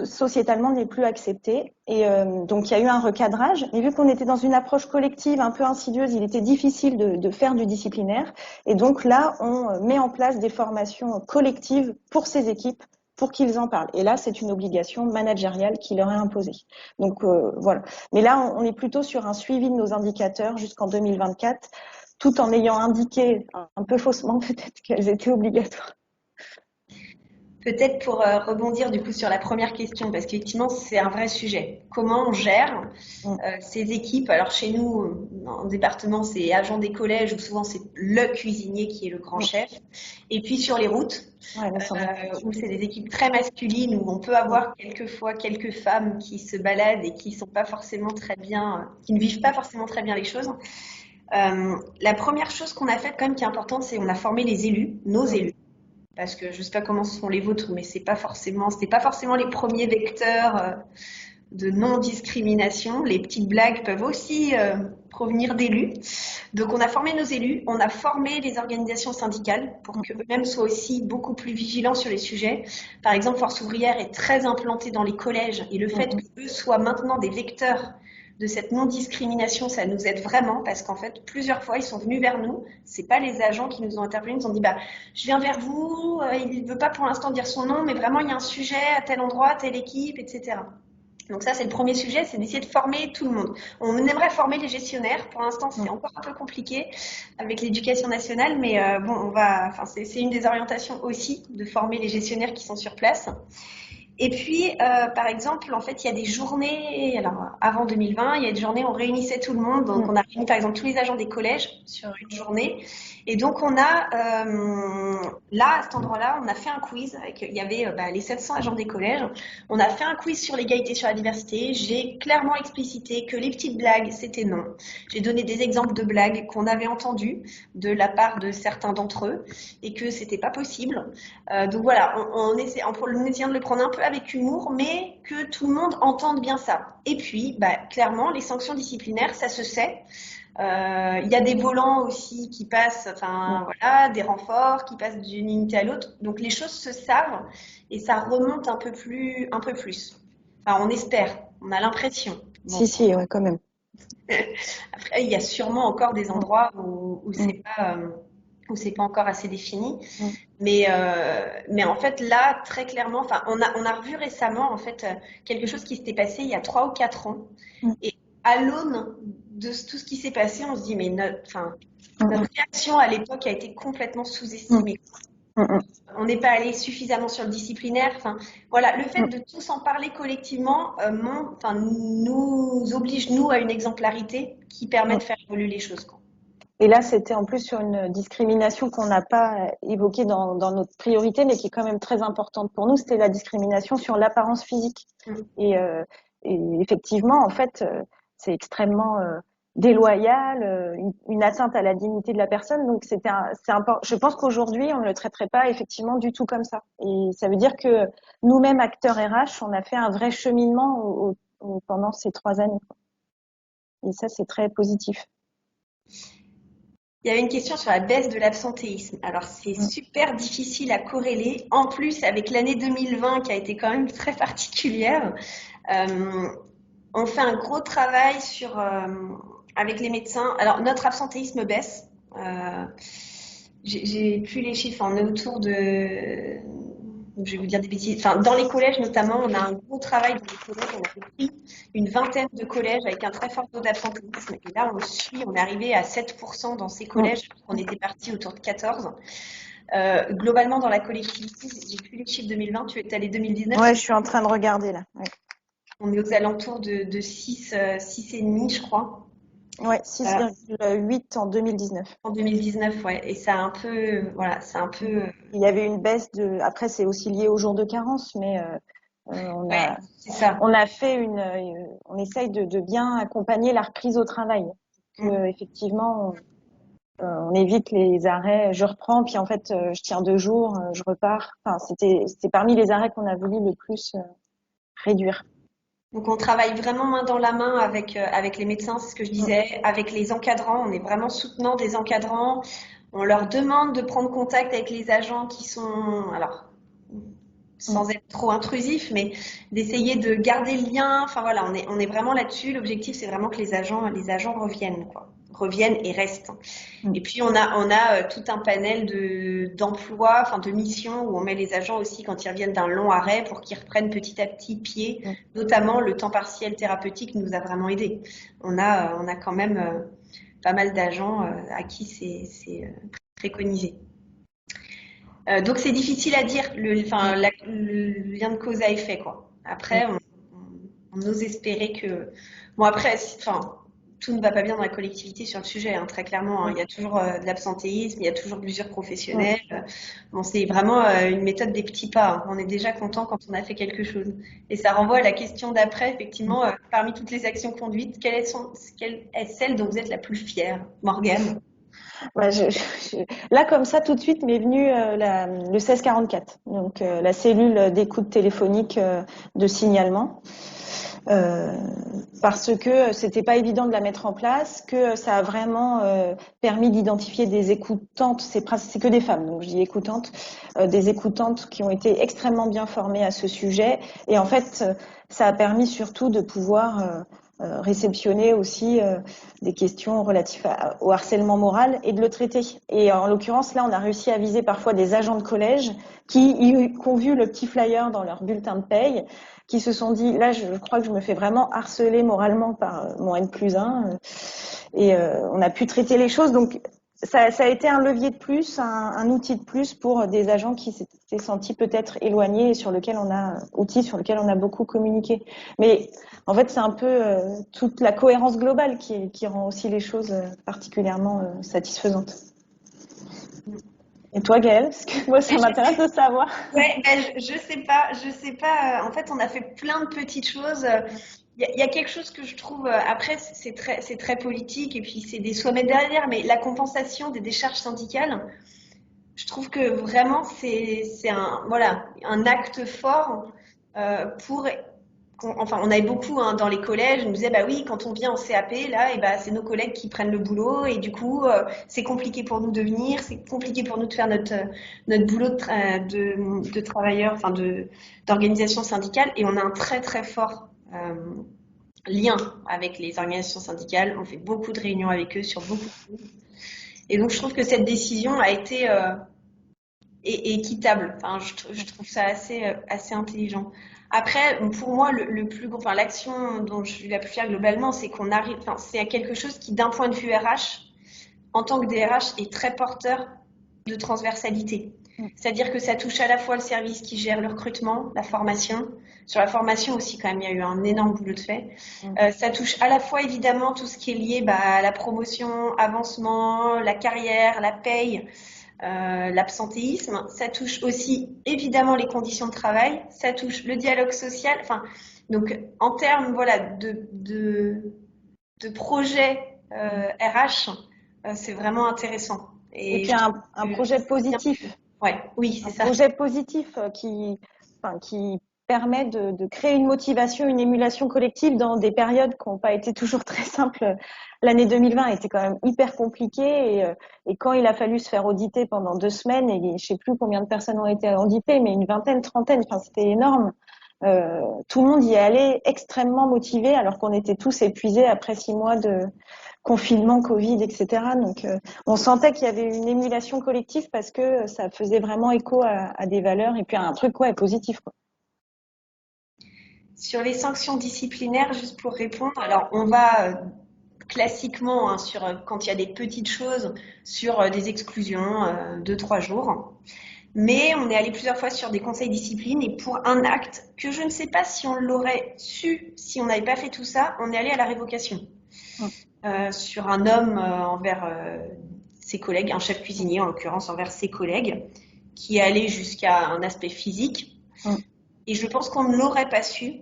sociétalement n'est plus acceptée. Et donc il y a eu un recadrage, mais vu qu'on était dans une approche collective un peu insidieuse, il était difficile de faire du disciplinaire, et donc là on met en place des formations collectives pour ces équipes pour qu'ils en parlent. Et là, c'est une obligation managériale qui leur est imposée. Donc voilà. Mais là, on est plutôt sur un suivi de nos indicateurs jusqu'en 2024, tout en ayant indiqué un peu faussement peut-être qu'elles étaient obligatoires. Peut-être pour rebondir du coup sur la première question, parce qu'effectivement c'est un vrai sujet. Comment on gère ces équipes? Alors chez nous, en département, c'est agent des collèges, où souvent c'est le cuisinier qui est le grand chef. Et puis sur les routes, où c'est des équipes très masculines, où on peut avoir quelquefois quelques femmes qui se baladent et qui sont pas forcément très bien, qui ne vivent pas forcément très bien les choses. La première chose qu'on a faite quand même qui est importante, c'est on a formé les élus, nos élus. Parce que je ne sais pas comment sont les vôtres, mais c'était pas forcément les premiers vecteurs de non-discrimination. Les petites blagues peuvent aussi provenir d'élus. Donc on a formé nos élus, on a formé les organisations syndicales pour qu'eux-mêmes soient aussi beaucoup plus vigilants sur les sujets. Par exemple, Force ouvrière est très implantée dans les collèges, et le fait qu'eux soient maintenant des vecteurs de cette non-discrimination, ça nous aide vraiment, parce qu'en fait, plusieurs fois, ils sont venus vers nous. C'est pas les agents qui nous ont interpellés, ils nous ont dit, je viens vers vous, il ne veut pas pour l'instant dire son nom, mais vraiment, il y a un sujet à tel endroit, à telle équipe, etc. Donc ça, c'est le premier sujet, c'est d'essayer de former tout le monde. On aimerait former les gestionnaires. Pour l'instant, c'est encore un peu compliqué avec l'éducation nationale, mais c'est une des orientations aussi, de former les gestionnaires qui sont sur place. Et puis, par exemple, en fait, il y a des journées, alors avant 2020, il y a des journées où on réunissait tout le monde. Donc, on a réuni, par exemple, tous les agents des collèges sur une journée. Et donc, on a, là, à cet endroit-là, on a fait un quiz. Il y avait les 700 agents des collèges. On a fait un quiz sur l'égalité, sur la diversité. J'ai clairement explicité que les petites blagues, c'était non. J'ai donné des exemples de blagues qu'on avait entendues de la part de certains d'entre eux et que c'était pas possible. Donc voilà, on essayant de le prendre un peu avec humour, mais que tout le monde entende bien ça. Et puis, clairement, les sanctions disciplinaires, ça se sait. Il y a des volants aussi qui passent, enfin voilà, des renforts qui passent d'une unité à l'autre. Donc les choses se savent et ça remonte un peu plus. Enfin, on espère, on a l'impression. Bon. Si, ouais, quand même. Après, il y a sûrement encore des endroits où Mm. c'est pas encore assez défini. Mm. Mais en fait, là, très clairement, enfin, on a revu récemment, en fait, quelque chose qui s'était passé il y a 3 ou 4 ans. Mm. Et à l'aune de tout ce qui s'est passé, on se dit, mais Mm. notre réaction à l'époque a été complètement Mm. sous-estimée. Mm. On n'est pas allé suffisamment sur le disciplinaire. Enfin, voilà, le fait Mm. de tous en parler collectivement, nous oblige, nous, à une exemplarité qui permet Mm. de faire évoluer les choses, quoi. Et là, c'était en plus sur une discrimination qu'on n'a pas évoquée dans notre priorité, mais qui est quand même très importante pour nous. C'était la discrimination sur l'apparence physique. Mm. Et, et effectivement, en fait, c'est extrêmement déloyal, une atteinte à la dignité de la personne. Donc, c'est important. Je pense qu'aujourd'hui, on ne le traiterait pas effectivement du tout comme ça. Et ça veut dire que nous-mêmes, acteurs RH, on a fait un vrai cheminement pendant ces 3 années. Et ça, c'est très positif. Il y avait une question sur la baisse de l'absentéisme. Alors, c'est Mm. super difficile à corréler. En plus, avec l'année 2020 qui a été quand même très particulière, euh, on fait un gros travail avec les médecins. Alors, notre absentéisme baisse. J'ai plus les chiffres. On est autour de, je vais vous dire des bêtises. Enfin, dans les collèges notamment, on a un gros travail dans les collèges. On a pris une vingtaine de collèges avec un très fort taux d'absentéisme. Et là, on est arrivé à 7% dans ces Mm. collèges. On était parti autour de 14. Globalement, dans la collectivité, j'ai plus les chiffres 2020. Tu es allé 2019. Ouais, je suis en train de regarder là. Ouais. On est aux alentours de 6, 6,5, je crois. Ouais, Euh, 6,8 en 2019. En 2019, ouais. Et ça a un peu, voilà, c'est un peu, Il y avait une baisse après c'est aussi lié au jour de carence, mais ouais, c'est ça. on essaye de bien accompagner la reprise au travail. Que, effectivement, on évite les arrêts, je reprends, puis en fait, je tiens 2 jours, je repars. Enfin, c'était parmi les arrêts qu'on a voulu le plus réduire. Donc on travaille vraiment main dans la main avec les médecins, c'est ce que je Mm. disais, avec les encadrants, on est vraiment soutenant des encadrants. On leur demande de prendre contact avec les agents qui sont, alors, Mm. sans être trop intrusif, mais d'essayer de garder le lien. Enfin voilà, on est vraiment là-dessus. L'objectif, c'est vraiment que les agents reviennent, quoi. Reviennent et restent. Mm. Et puis on a tout un panel d'emplois, enfin de missions où on met les agents aussi quand ils reviennent d'un long arrêt pour qu'ils reprennent petit à petit pied. Mm. Notamment le temps partiel thérapeutique nous a vraiment aidé. On a quand même pas mal d'agents à qui c'est préconisé. Donc c'est difficile à dire Mm. le lien de cause à effet, quoi. Après, on ose espérer que, bon, après, enfin, tout ne va pas bien dans la collectivité sur le sujet, hein, très clairement, hein. Mm. Il y a toujours de l'absentéisme, il y a toujours l'usure Mm. professionnelle. Bon, c'est vraiment une méthode des petits pas, hein. On est déjà content quand on a fait quelque chose. Et ça renvoie à la question d'après, effectivement, parmi toutes les actions conduites, quelle est celle dont vous êtes la plus fière, Morgane? Ouais, là, comme ça, tout de suite m'est venu le 1644, donc la cellule d'écoute téléphonique de signalement. Euh, Parce que c'était pas évident de la mettre en place, que ça a vraiment permis d'identifier des écoutantes, c'est que des femmes, donc je dis écoutantes, des écoutantes qui ont été extrêmement bien formées à ce sujet, et en fait ça a permis surtout de pouvoir réceptionner aussi des questions relatives au harcèlement moral et de le traiter. Et en l'occurrence là on a réussi à viser parfois des agents de collège qui ont vu le petit flyer dans leur bulletin de paye, qui se sont dit, là, je crois que je me fais vraiment harceler moralement par mon N+1, et on a pu traiter les choses. Donc, ça a été un levier de plus, un outil de plus pour des agents qui s'étaient sentis peut-être éloignés et outils sur lesquels on a beaucoup communiqué. Mais en fait, c'est un peu toute la cohérence globale qui rend aussi les choses particulièrement satisfaisantes. Et toi, Gaëlle, parce que moi, ça m'intéresse de savoir. Ouais, ben, je sais pas. En fait, on a fait plein de petites choses. Il y a quelque chose que je trouve. Après, c'est très politique et puis c'est des sommets derrière. Mais la compensation des décharges syndicales, je trouve que vraiment c'est un voilà un acte fort pour enfin, on avait beaucoup dans les collèges, on nous disait bah oui, quand on vient en CAP, là, et bah, c'est nos collègues qui prennent le boulot et du coup, c'est compliqué pour nous de venir, c'est compliqué pour nous de faire notre boulot de travailleurs, enfin d'organisation syndicale et on a un très très fort lien avec les organisations syndicales. On fait beaucoup de réunions avec eux sur beaucoup de choses. Et donc, je trouve que cette décision a été équitable. Enfin, je trouve ça assez intelligent. Après, pour moi, le plus gros, enfin, l'action dont je suis la plus fière globalement, c'est qu'on arrive, enfin, c'est quelque chose qui, d'un point de vue RH, en tant que DRH, est très porteur de transversalité. C'est-à-dire que ça touche à la fois le service qui gère le recrutement, la formation. Sur la formation aussi, quand même, il y a eu un énorme boulot de fait. Ça touche à la fois, évidemment, tout ce qui est lié à la promotion, avancement, la carrière, la paye, l'absentéisme. Ça touche aussi, évidemment, les conditions de travail. Ça touche le dialogue social. Enfin, donc, en termes voilà, de projet RH, c'est vraiment intéressant. Et puis un projet positif. Ouais, oui, c'est ça. Un projet positif qui permet de créer une motivation, une émulation collective dans des périodes qui n'ont pas été toujours très simples. L'année 2020 a été quand même hyper compliquée et quand il a fallu se faire auditer pendant 2 semaines, et je sais plus combien de personnes ont été auditées, mais une vingtaine, trentaine, enfin c'était énorme. Tout le monde y est allé extrêmement motivé alors qu'on était tous épuisés après 6 mois de confinement, Covid, etc. Donc, on sentait qu'il y avait une émulation collective parce que ça faisait vraiment écho à des valeurs et puis à un truc positif, quoi. Sur les sanctions disciplinaires, juste pour répondre, alors on va classiquement quand il y a des petites choses sur des exclusions de 3 jours. Mais on est allé plusieurs fois sur des conseils discipline et pour un acte que je ne sais pas si on l'aurait su si on n'avait pas fait tout ça, on est allé à la révocation. Sur un homme envers ses collègues, un chef cuisinier en l'occurrence envers ses collègues, qui est allé jusqu'à un aspect physique. Et je pense qu'on ne l'aurait pas su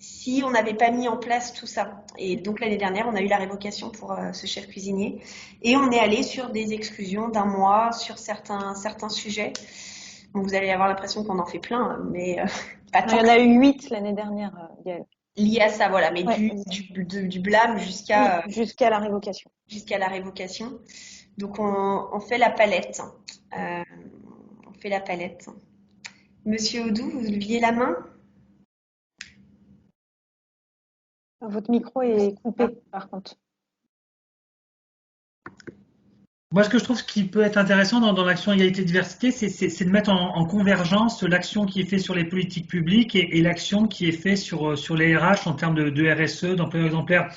si on n'avait pas mis en place tout ça. Et donc l'année dernière, on a eu la révocation pour ce chef cuisinier. Et on est allé sur des exclusions d'1 mois sur certains sujets. Bon, vous allez avoir l'impression qu'on en fait plein, mais pas tant. Il y en a eu 8 l'année dernière, Gaëlle. Lié à ça, voilà, mais du blâme jusqu'à la révocation. Jusqu'à la révocation. Donc on fait la palette. On fait la palette. Monsieur Audou, vous leviez la main? Votre micro est coupé, par contre. Moi, ce que je trouve qui peut être intéressant dans l'action égalité-diversité, c'est de mettre en convergence l'action qui est faite sur les politiques publiques et l'action qui est faite sur les RH en termes de RSE, d'employeurs exemplaires.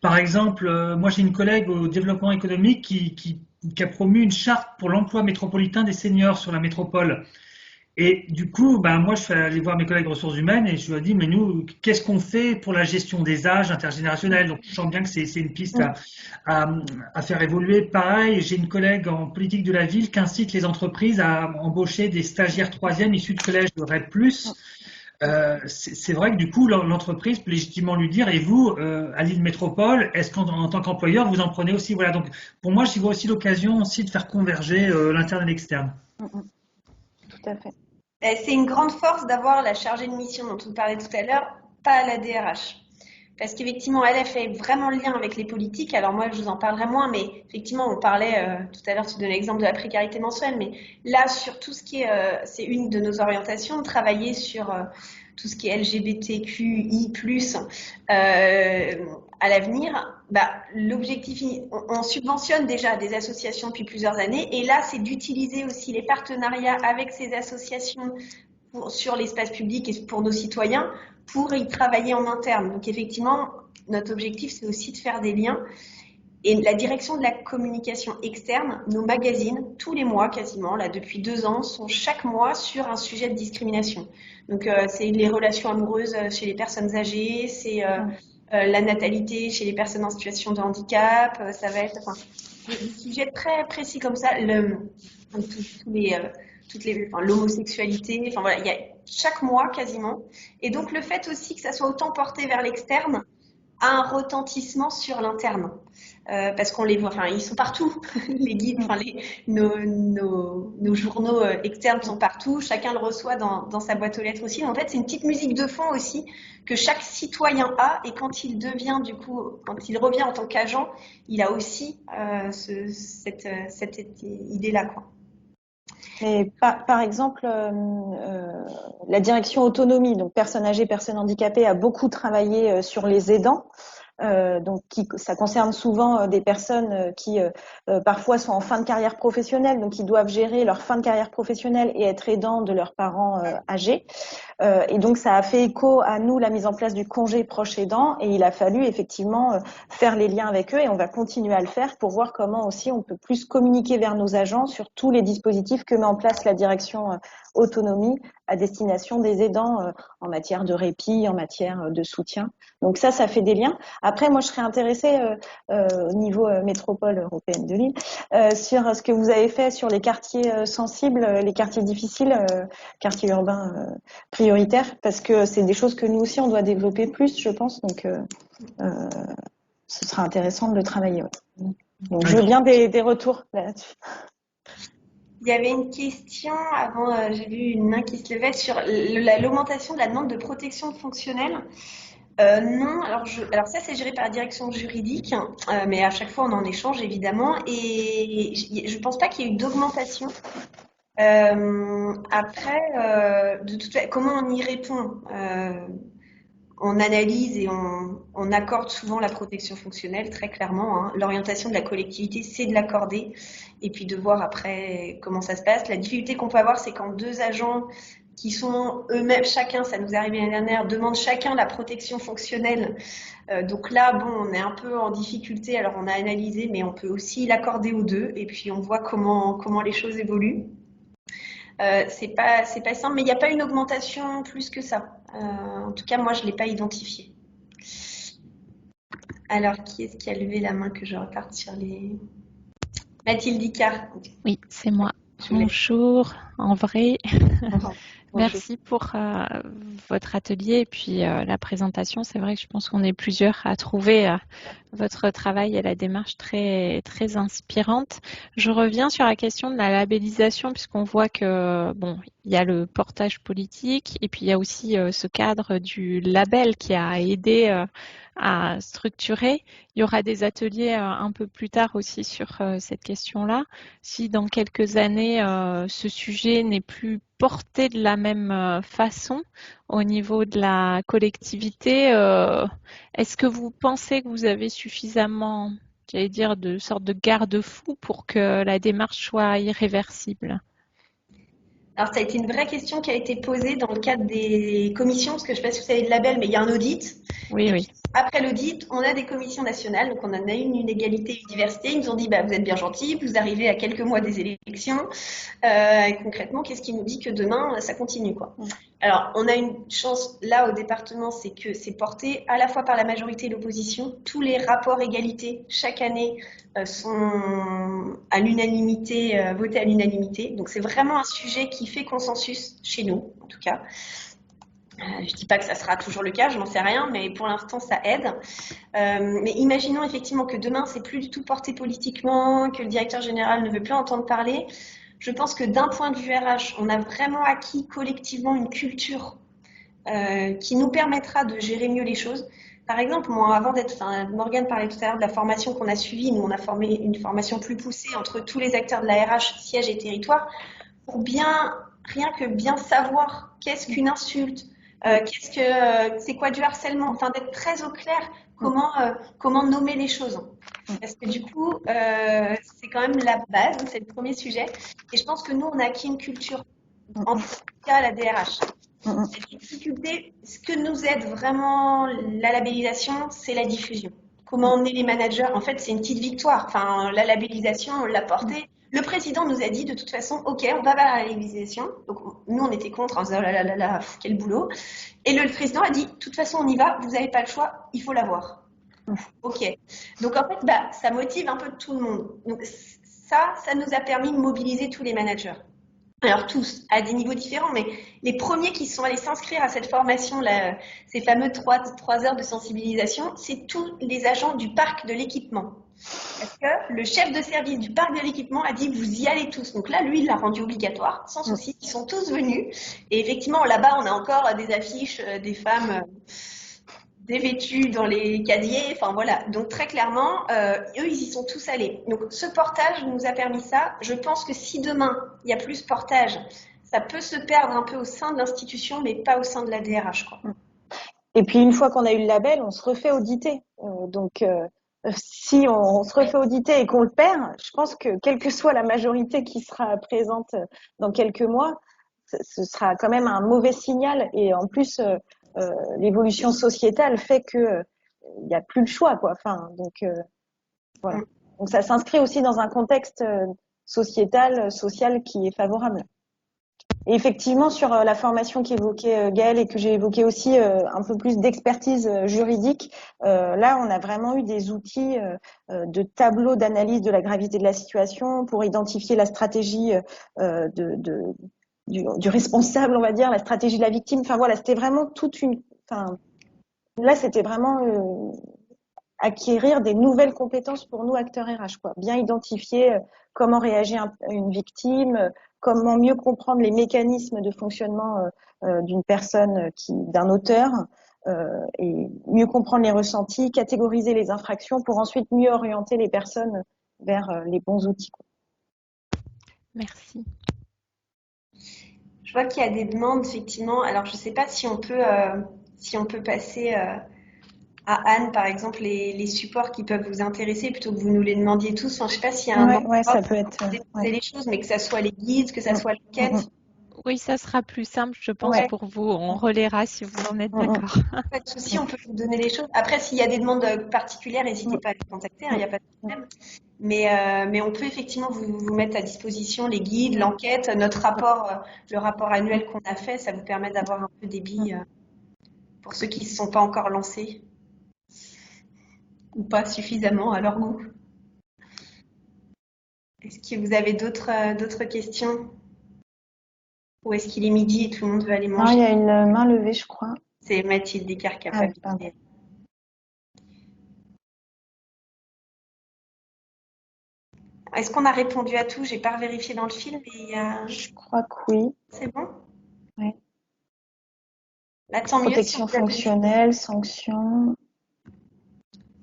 Par exemple, moi j'ai une collègue au développement économique qui a promu une charte pour l'emploi métropolitain des seniors sur la métropole. Et du coup, moi, je suis allé voir mes collègues ressources humaines et je leur ai dit, mais nous, qu'est-ce qu'on fait pour la gestion des âges intergénérationnels? Donc, je sens bien que c'est une piste à faire évoluer. Pareil, j'ai une collègue en politique de la ville qui incite les entreprises à embaucher des stagiaires 3e issus de collèges de REP+. C'est vrai que du coup, l'entreprise peut légitimement lui dire, et vous, à Lille Métropole, est-ce qu'en tant qu'employeur, vous en prenez aussi? Voilà. Donc, pour moi, j'y vois aussi l'occasion aussi de faire converger l'interne et l'externe. Tout à fait. C'est une grande force d'avoir la chargée de mission dont on parlait tout à l'heure, pas la DRH. Parce qu'effectivement, elle a fait vraiment le lien avec les politiques. Alors moi, je vous en parlerai moins, mais effectivement, on parlait tout à l'heure, tu donnais l'exemple de la précarité mensuelle, mais là, sur tout ce qui est, c'est une de nos orientations, de travailler sur tout ce qui est LGBTQI+, à l'avenir. L'objectif, on subventionne déjà des associations depuis plusieurs années, et là, c'est d'utiliser aussi les partenariats avec ces associations sur l'espace public et pour nos citoyens, pour y travailler en interne. Donc effectivement, notre objectif, c'est aussi de faire des liens. Et la direction de la communication externe, nos magazines, tous les mois quasiment, là depuis 2 ans, sont chaque mois sur un sujet de discrimination. Donc c'est les relations amoureuses chez les personnes âgées, c'est la natalité chez les personnes en situation de handicap, ça va être des sujets très précis comme ça, l'homosexualité, il y a chaque mois quasiment. Et donc le fait aussi que ça soit autant porté vers l'externe, a un retentissement sur l'interne. Parce qu'on les voit, enfin ils sont partout, les guides, enfin nos journaux externes sont partout, chacun le reçoit dans sa boîte aux lettres aussi. En fait, c'est une petite musique de fond aussi que chaque citoyen a, et quand il devient du coup, quand il revient en tant qu'agent, il a aussi cette idée-là, quoi. Et par exemple, la direction autonomie, donc personnes âgées, personnes handicapées, a beaucoup travaillé sur les aidants. Donc ça concerne souvent des personnes qui parfois sont en fin de carrière professionnelle, donc qui doivent gérer leur fin de carrière professionnelle et être aidants de leurs parents âgés. Et donc ça a fait écho à nous, la mise en place du congé proche aidant, et il a fallu effectivement faire les liens avec eux, et on va continuer à le faire pour voir comment aussi on peut plus communiquer vers nos agents sur tous les dispositifs que met en place la direction autonomie à destination des aidants en matière de répit, en matière de soutien. Donc ça fait des liens. Après, moi, je serais intéressée au niveau métropole européenne de Lille sur ce que vous avez fait sur les quartiers sensibles, les quartiers difficiles, quartiers urbains prioritaires, parce que c'est des choses que nous aussi, on doit développer plus, je pense. Donc, ce sera intéressant de le travailler. Ouais. Donc, je veux bien des retours là-dessus. Il y avait une question avant, j'ai vu une main qui se levait sur l'augmentation de la demande de protection fonctionnelle. Non, alors ça c'est géré par la direction juridique, mais à chaque fois on en échange évidemment, et je pense pas qu'il y ait eu d'augmentation. Après, de toute façon, comment on y répond? On analyse et on accorde souvent la protection fonctionnelle, très clairement, hein. L'orientation de la collectivité, c'est de l'accorder, et puis de voir après comment ça se passe. La difficulté qu'on peut avoir, c'est quand deux agents qui sont eux-mêmes, chacun, ça nous est arrivé l'année dernière, demandent chacun la protection fonctionnelle. Donc là, bon, on est un peu en difficulté. Alors on a analysé, mais on peut aussi l'accorder aux deux, et puis on voit comment les choses évoluent. C'est pas simple, mais il n'y a pas une augmentation plus que ça. En tout cas, moi, je l'ai pas identifié. Alors, qui est-ce qui a levé la main que je reparte sur les... Mathilde Icard. Oui, c'est moi. Bonjour, en vrai. Merci pour votre atelier et puis la présentation. C'est vrai que je pense qu'on est plusieurs à trouver votre travail et la démarche très, très inspirante. Je reviens sur la question de la labellisation, puisqu'on voit que, bon, il y a le portage politique et puis il y a aussi ce cadre du label qui a aidé à structurer. Il y aura des ateliers un peu plus tard aussi sur cette question-là. Si dans quelques années, ce sujet n'est plus porté de la même façon au niveau de la collectivité, est-ce que vous pensez que vous avez suffisamment, j'allais dire, de sorte de garde-fou pour que la démarche soit irréversible ? Alors, ça a été une vraie question qui a été posée dans le cadre des commissions, parce que je ne sais pas si vous savez le label, mais il y a un audit. Oui, oui. Après l'audit, on a des commissions nationales, donc on en a une égalité et une diversité. Ils nous ont dit, bah, vous êtes bien gentils, vous arrivez à quelques mois des élections. Et concrètement, qu'est-ce qui nous dit que demain, ça continue, quoi. Alors, on a une chance là au département, c'est que c'est porté à la fois par la majorité et l'opposition. Tous les rapports égalité, chaque année, sont à l'unanimité, votés à l'unanimité. Donc, c'est vraiment un sujet qui fait consensus chez nous, en tout cas. Je dis pas que ça sera toujours le cas, je n'en sais rien, mais pour l'instant ça aide. Mais imaginons effectivement que demain c'est plus du tout porté politiquement, que le directeur général ne veut plus entendre parler. Je pense que d'un point de vue RH, on a vraiment acquis collectivement une culture qui nous permettra de gérer mieux les choses. Par exemple, moi, avant Morgane parlait tout à l'heure de la formation qu'on a suivie. Nous, on a formé une formation plus poussée entre tous les acteurs de la RH, siège et territoire, pour rien que bien savoir qu'est-ce qu'une insulte, c'est quoi du harcèlement, enfin d'être très au clair comment nommer les choses. Parce que du coup, c'est quand même la base, c'est le premier sujet. Et je pense que nous, on a acquis une culture, en tout cas à la DRH. La difficulté, ce que nous aide vraiment la labellisation, c'est la diffusion. Comment emmener les managers? En fait, c'est une petite victoire. Enfin, la labellisation, on l'a portée. Le président nous a dit de toute façon, ok, on va vers la labellisation. Donc nous, on était contre, en disant oh là là, quel boulot. Et le président a dit, de toute façon, on y va. Vous n'avez pas le choix, il faut l'avoir. Ok. Donc en fait, ça motive un peu tout le monde. Donc ça nous a permis de mobiliser tous les managers. Alors tous, à des niveaux différents, mais les premiers qui sont allés s'inscrire à cette formation, là, ces fameux 3 heures de sensibilisation, c'est tous les agents du parc de l'équipement. Parce que le chef de service du parc de l'équipement a dit vous y allez tous. Donc là, lui, il l'a rendu obligatoire, sans souci. Ils sont tous venus. Et effectivement, là-bas, on a encore des affiches des femmes dévêtues dans les casiers. Enfin voilà. Donc très clairement, eux, ils y sont tous allés. Donc ce portage nous a permis ça. Je pense que si demain, il y a plus portage, ça peut se perdre un peu au sein de l'institution, mais pas au sein de la DRH, quoi. Et puis une fois qu'on a eu le label, on se refait auditer. Si on se refait auditer et qu'on le perd, je pense que quelle que soit la majorité qui sera présente dans quelques mois, ce sera quand même un mauvais signal. Et en plus, l'évolution sociétale fait que il n'y a plus le choix, quoi. Enfin, voilà. Donc ça s'inscrit aussi dans un contexte social qui est favorable. Et effectivement, sur la formation qu'évoquait Gaëlle et que j'ai évoqué aussi, un peu plus d'expertise juridique, là, on a vraiment eu des outils de tableau d'analyse de la gravité de la situation pour identifier la stratégie du responsable, on va dire, la stratégie de la victime. Enfin voilà, c'était vraiment là, c'était vraiment acquérir des nouvelles compétences pour nous, acteurs RH, quoi. Bien identifier comment réagir à une victime, comment mieux comprendre les mécanismes de fonctionnement d'une personne d'un auteur, et mieux comprendre les ressentis, catégoriser les infractions pour ensuite mieux orienter les personnes vers les bons outils, quoi. Merci. Je vois qu'il y a des demandes, effectivement. Alors, je ne sais pas si on peut passer à Anne, par exemple, les supports qui peuvent vous intéresser plutôt que vous nous les demandiez tous. Enfin, je ne sais pas s'il y a un Ouais, ça peut être. les choses, mais que ça soit les guides, que ça soit l'enquête. Oui, ça sera plus simple, je pense, pour vous. On relaiera si vous en êtes d'accord. Pas de souci, on peut vous donner les choses. Après, s'il y a des demandes particulières, n'hésitez pas à les contacter, il n'y a pas de problème. Mais on peut effectivement vous mettre à disposition les guides, l'enquête, notre rapport, le rapport annuel qu'on a fait, ça vous permet d'avoir un peu des billes pour ceux qui ne se sont pas encore lancés ou pas suffisamment à leur goût. Est-ce que vous avez d'autres questions? Ou est-ce qu'il est midi et tout le monde veut aller manger? Non, il y a une main levée, je crois. C'est Mathilde Descartes qui a pas vu. Est-ce qu'on a répondu à tout? J'ai pas vérifié dans le fil, mais je crois que oui. C'est bon? Oui. Là, tant mieux. Protection fonctionnelle, sanctions.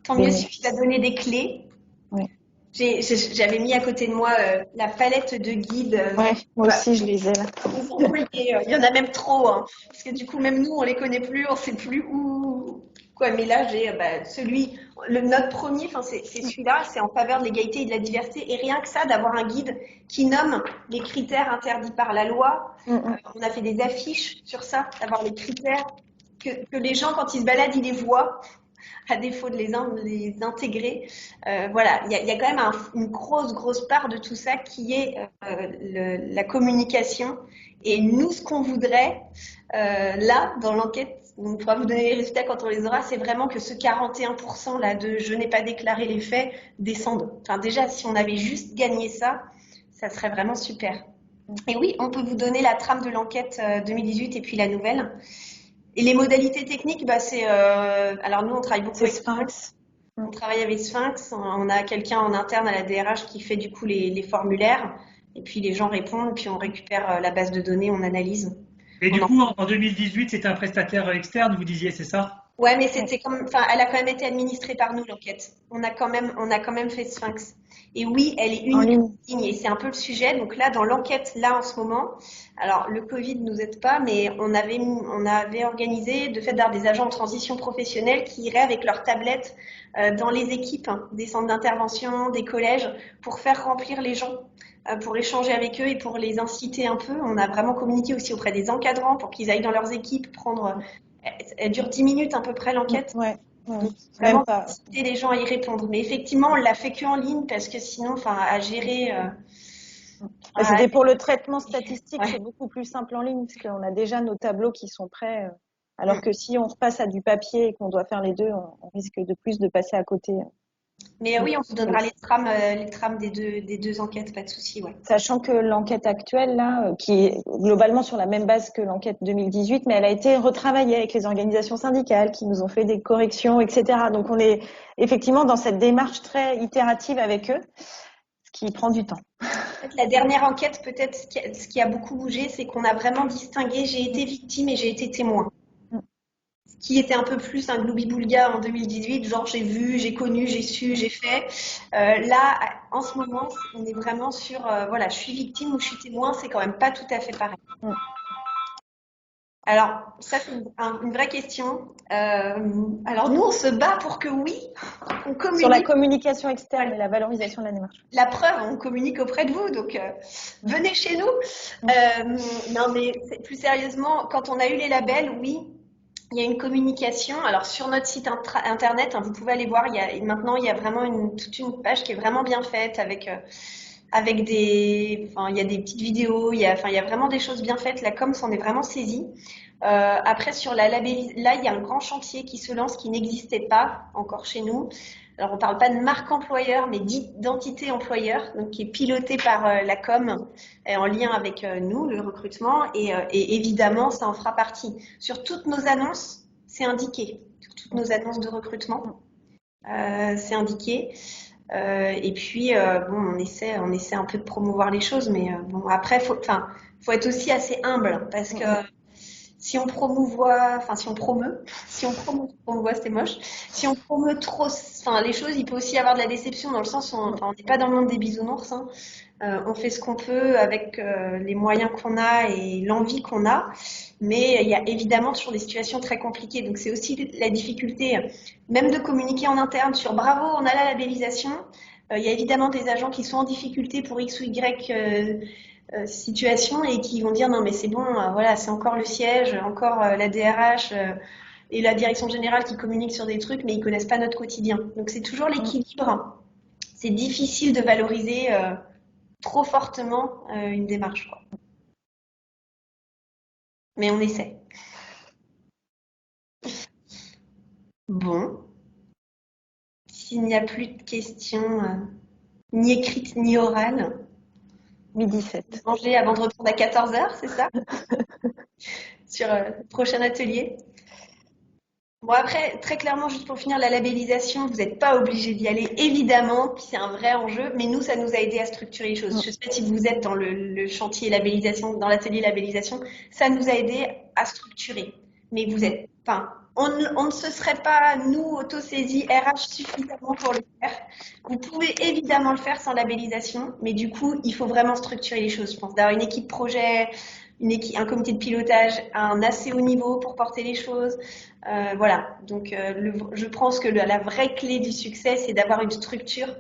Tant mieux si tu as donné des clés. Oui. J'avais mis à côté de moi la palette de guides. Ouais, moi aussi je les ai là. Il y en a même trop, hein, parce que du coup même nous on les connaît plus, on sait plus où. Quoi, mais là j'ai notre premier, enfin c'est celui-là, c'est en faveur de l'égalité et de la diversité, et rien que ça d'avoir un guide qui nomme les critères interdits par la loi. On a fait des affiches sur ça, d'avoir les critères que les gens quand ils se baladent ils les voient. À défaut de les intégrer. Voilà, il y a quand même une grosse part de tout ça qui est la communication. Et nous, ce qu'on voudrait, là, dans l'enquête, on pourra vous donner les résultats quand on les aura, c'est vraiment que ce 41% là de je n'ai pas déclaré les faits descende. Enfin, déjà, si on avait juste gagné ça, ça serait vraiment super. Et oui, on peut vous donner la trame de l'enquête 2018 et puis la nouvelle. Et les modalités techniques, c'est alors nous on travaille beaucoup avec Sphinx. On travaille avec Sphinx. On a quelqu'un en interne à la DRH qui fait du coup les formulaires. Et puis les gens répondent, puis on récupère la base de données, on analyse. Et du coup, en 2018, c'était un prestataire externe, vous disiez, c'est ça? Ouais, mais c'était elle a quand même été administrée par nous l'enquête. On a quand même fait Sphinx. Et oui, elle est unique en ligne et c'est un peu le sujet. Donc là, dans l'enquête, là en ce moment, alors le Covid nous aide pas, mais on avait organisé de fait d'avoir des agents en transition professionnelle qui iraient avec leurs tablettes dans les équipes des centres d'intervention, des collèges, pour faire remplir les gens, pour échanger avec eux et pour les inciter un peu. On a vraiment communiqué aussi auprès des encadrants pour qu'ils aillent dans leurs équipes prendre. Elle dure 10 minutes à peu près l'enquête. Ouais. Donc, vraiment inciter les gens à y répondre. Mais effectivement, on l'a fait que en ligne parce que sinon, à gérer. C'était pour le traitement statistique, c'est beaucoup plus simple en ligne parce qu'on a déjà nos tableaux qui sont prêts. Alors que si on repasse à du papier et qu'on doit faire les deux, on risque de plus de passer à côté. Mais oui, on vous donnera les trames des deux enquêtes, pas de souci, ouais. Sachant que l'enquête actuelle, là, qui est globalement sur la même base que l'enquête 2018, mais elle a été retravaillée avec les organisations syndicales qui nous ont fait des corrections, etc. Donc, on est effectivement dans cette démarche très itérative avec eux, ce qui prend du temps. En fait, la dernière enquête, peut-être, ce qui a beaucoup bougé, c'est qu'on a vraiment distingué j'ai été victime et j'ai été témoin. Ce qui était un peu plus un gloubi-boulga en 2018, genre j'ai vu, j'ai connu, j'ai su, j'ai fait. Là, en ce moment, on est vraiment sur, voilà, je suis victime ou je suis témoin, c'est quand même pas tout à fait pareil. Alors, ça, c'est une vraie question. Alors, nous, on se bat pour que oui, on communique. Sur la communication externe et la valorisation de la démarche. La preuve, on communique auprès de vous, donc venez chez nous. Non, mais plus sérieusement, quand on a eu les labels, oui, il y a une communication. Alors, sur notre site internet, hein, vous pouvez aller voir, maintenant, il y a vraiment toute une page qui est vraiment bien faite avec il y a des petites vidéos, il y a vraiment des choses bien faites. La com s'en est vraiment saisie. Après, sur la labellisation, là, il y a un grand chantier qui se lance qui n'existait pas encore chez nous. Alors, on parle pas de marque employeur, mais d'identité employeur, donc qui est pilotée par la com en lien avec nous, le recrutement, et évidemment, ça en fera partie. Sur toutes nos annonces, c'est indiqué. Sur toutes nos annonces de recrutement, c'est indiqué. Et puis, bon, on essaie un peu de promouvoir les choses, mais bon, après, faut être aussi assez humble, parce que si on promouvoit, c'était moche. Si on promeut trop, les choses, il peut aussi y avoir de la déception dans le sens où on n'est pas dans le monde des bisounours. Hein. On fait ce qu'on peut avec les moyens qu'on a et l'envie qu'on a, mais il y a évidemment toujours des situations très compliquées. Donc c'est aussi la difficulté, même de communiquer en interne sur bravo, on a la labellisation. Il y a évidemment des agents qui sont en difficulté pour X ou Y situation et qui vont dire non mais c'est bon, voilà, c'est encore le siège, encore la DRH et la direction générale qui communiquent sur des trucs, mais ils connaissent pas notre quotidien. Donc c'est toujours l'équilibre. C'est difficile de valoriser trop fortement une démarche, quoi. Mais on essaie. Bon. S'il n'y a plus de questions, ni écrites ni orales. 12h17. Manger avant de retourner à 14h, c'est ça? Sur le prochain atelier. Bon, après, très clairement, juste pour finir, la labellisation, vous n'êtes pas obligé d'y aller, évidemment, puis c'est un vrai enjeu, mais nous, ça nous a aidé à structurer les choses. Je ne sais pas si vous êtes dans le chantier labellisation, dans l'atelier labellisation, ça nous a aidé à structurer. Mais vous êtes, on ne se serait pas, nous, autosaisis RH suffisamment pour le faire. Vous pouvez évidemment le faire sans labellisation, mais du coup, il faut vraiment structurer les choses, je pense, d'avoir une équipe projet, un comité de pilotage à un assez haut niveau pour porter les choses. Voilà, donc je pense que la vraie clé du succès, c'est d'avoir une structure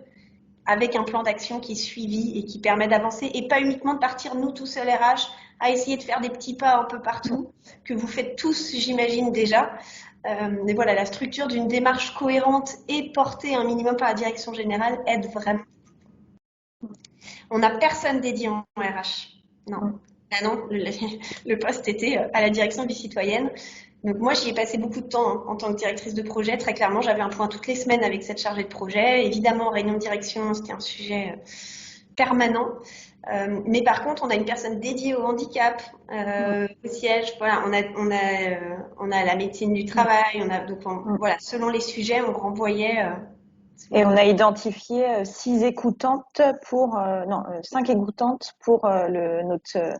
avec un plan d'action qui est suivi et qui permet d'avancer et pas uniquement de partir, nous, tous seuls RH, à essayer de faire des petits pas un peu partout, que vous faites tous, j'imagine déjà. Mais voilà, la structure d'une démarche cohérente et portée un minimum par la direction générale aide vraiment. On n'a personne dédié en RH. Non. Ah non, le poste était à la direction vie citoyenne. Donc moi, j'y ai passé beaucoup de temps en tant que directrice de projet. Très clairement, j'avais un point toutes les semaines avec cette chargée de projet. Évidemment, en réunion de direction, c'était un sujet permanent. Mais par contre, on a une personne dédiée au handicap, au siège. Voilà, on a la médecine du travail. Voilà, selon les sujets, on renvoyait. Et on a identifié 5 écoutantes pour notre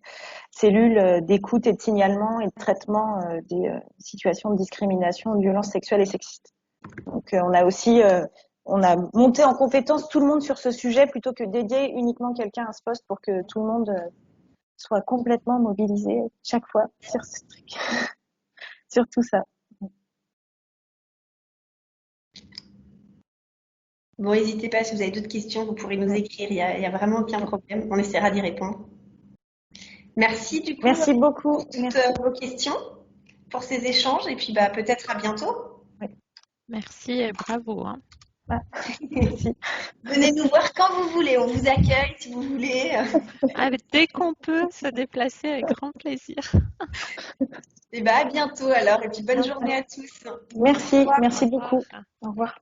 cellule d'écoute et de signalement et de traitement des situations de discrimination, de violence sexuelle et sexiste. Donc on a monté en compétence tout le monde sur ce sujet plutôt que dédier uniquement quelqu'un à ce poste pour que tout le monde soit complètement mobilisé chaque fois sur ce truc, sur tout ça. Bon, n'hésitez pas, si vous avez d'autres questions, vous pourrez nous écrire, il y a vraiment aucun problème, on essaiera d'y répondre. Merci du coup Merci beaucoup pour toutes vos questions, pour ces échanges, et puis peut-être à bientôt. Oui. Merci et bravo. Hein. Merci. Venez nous voir quand vous voulez, on vous accueille si vous voulez. Dès qu'on peut se déplacer avec grand plaisir. Et à bientôt alors, et puis bonne journée à tous. Merci beaucoup. Au revoir.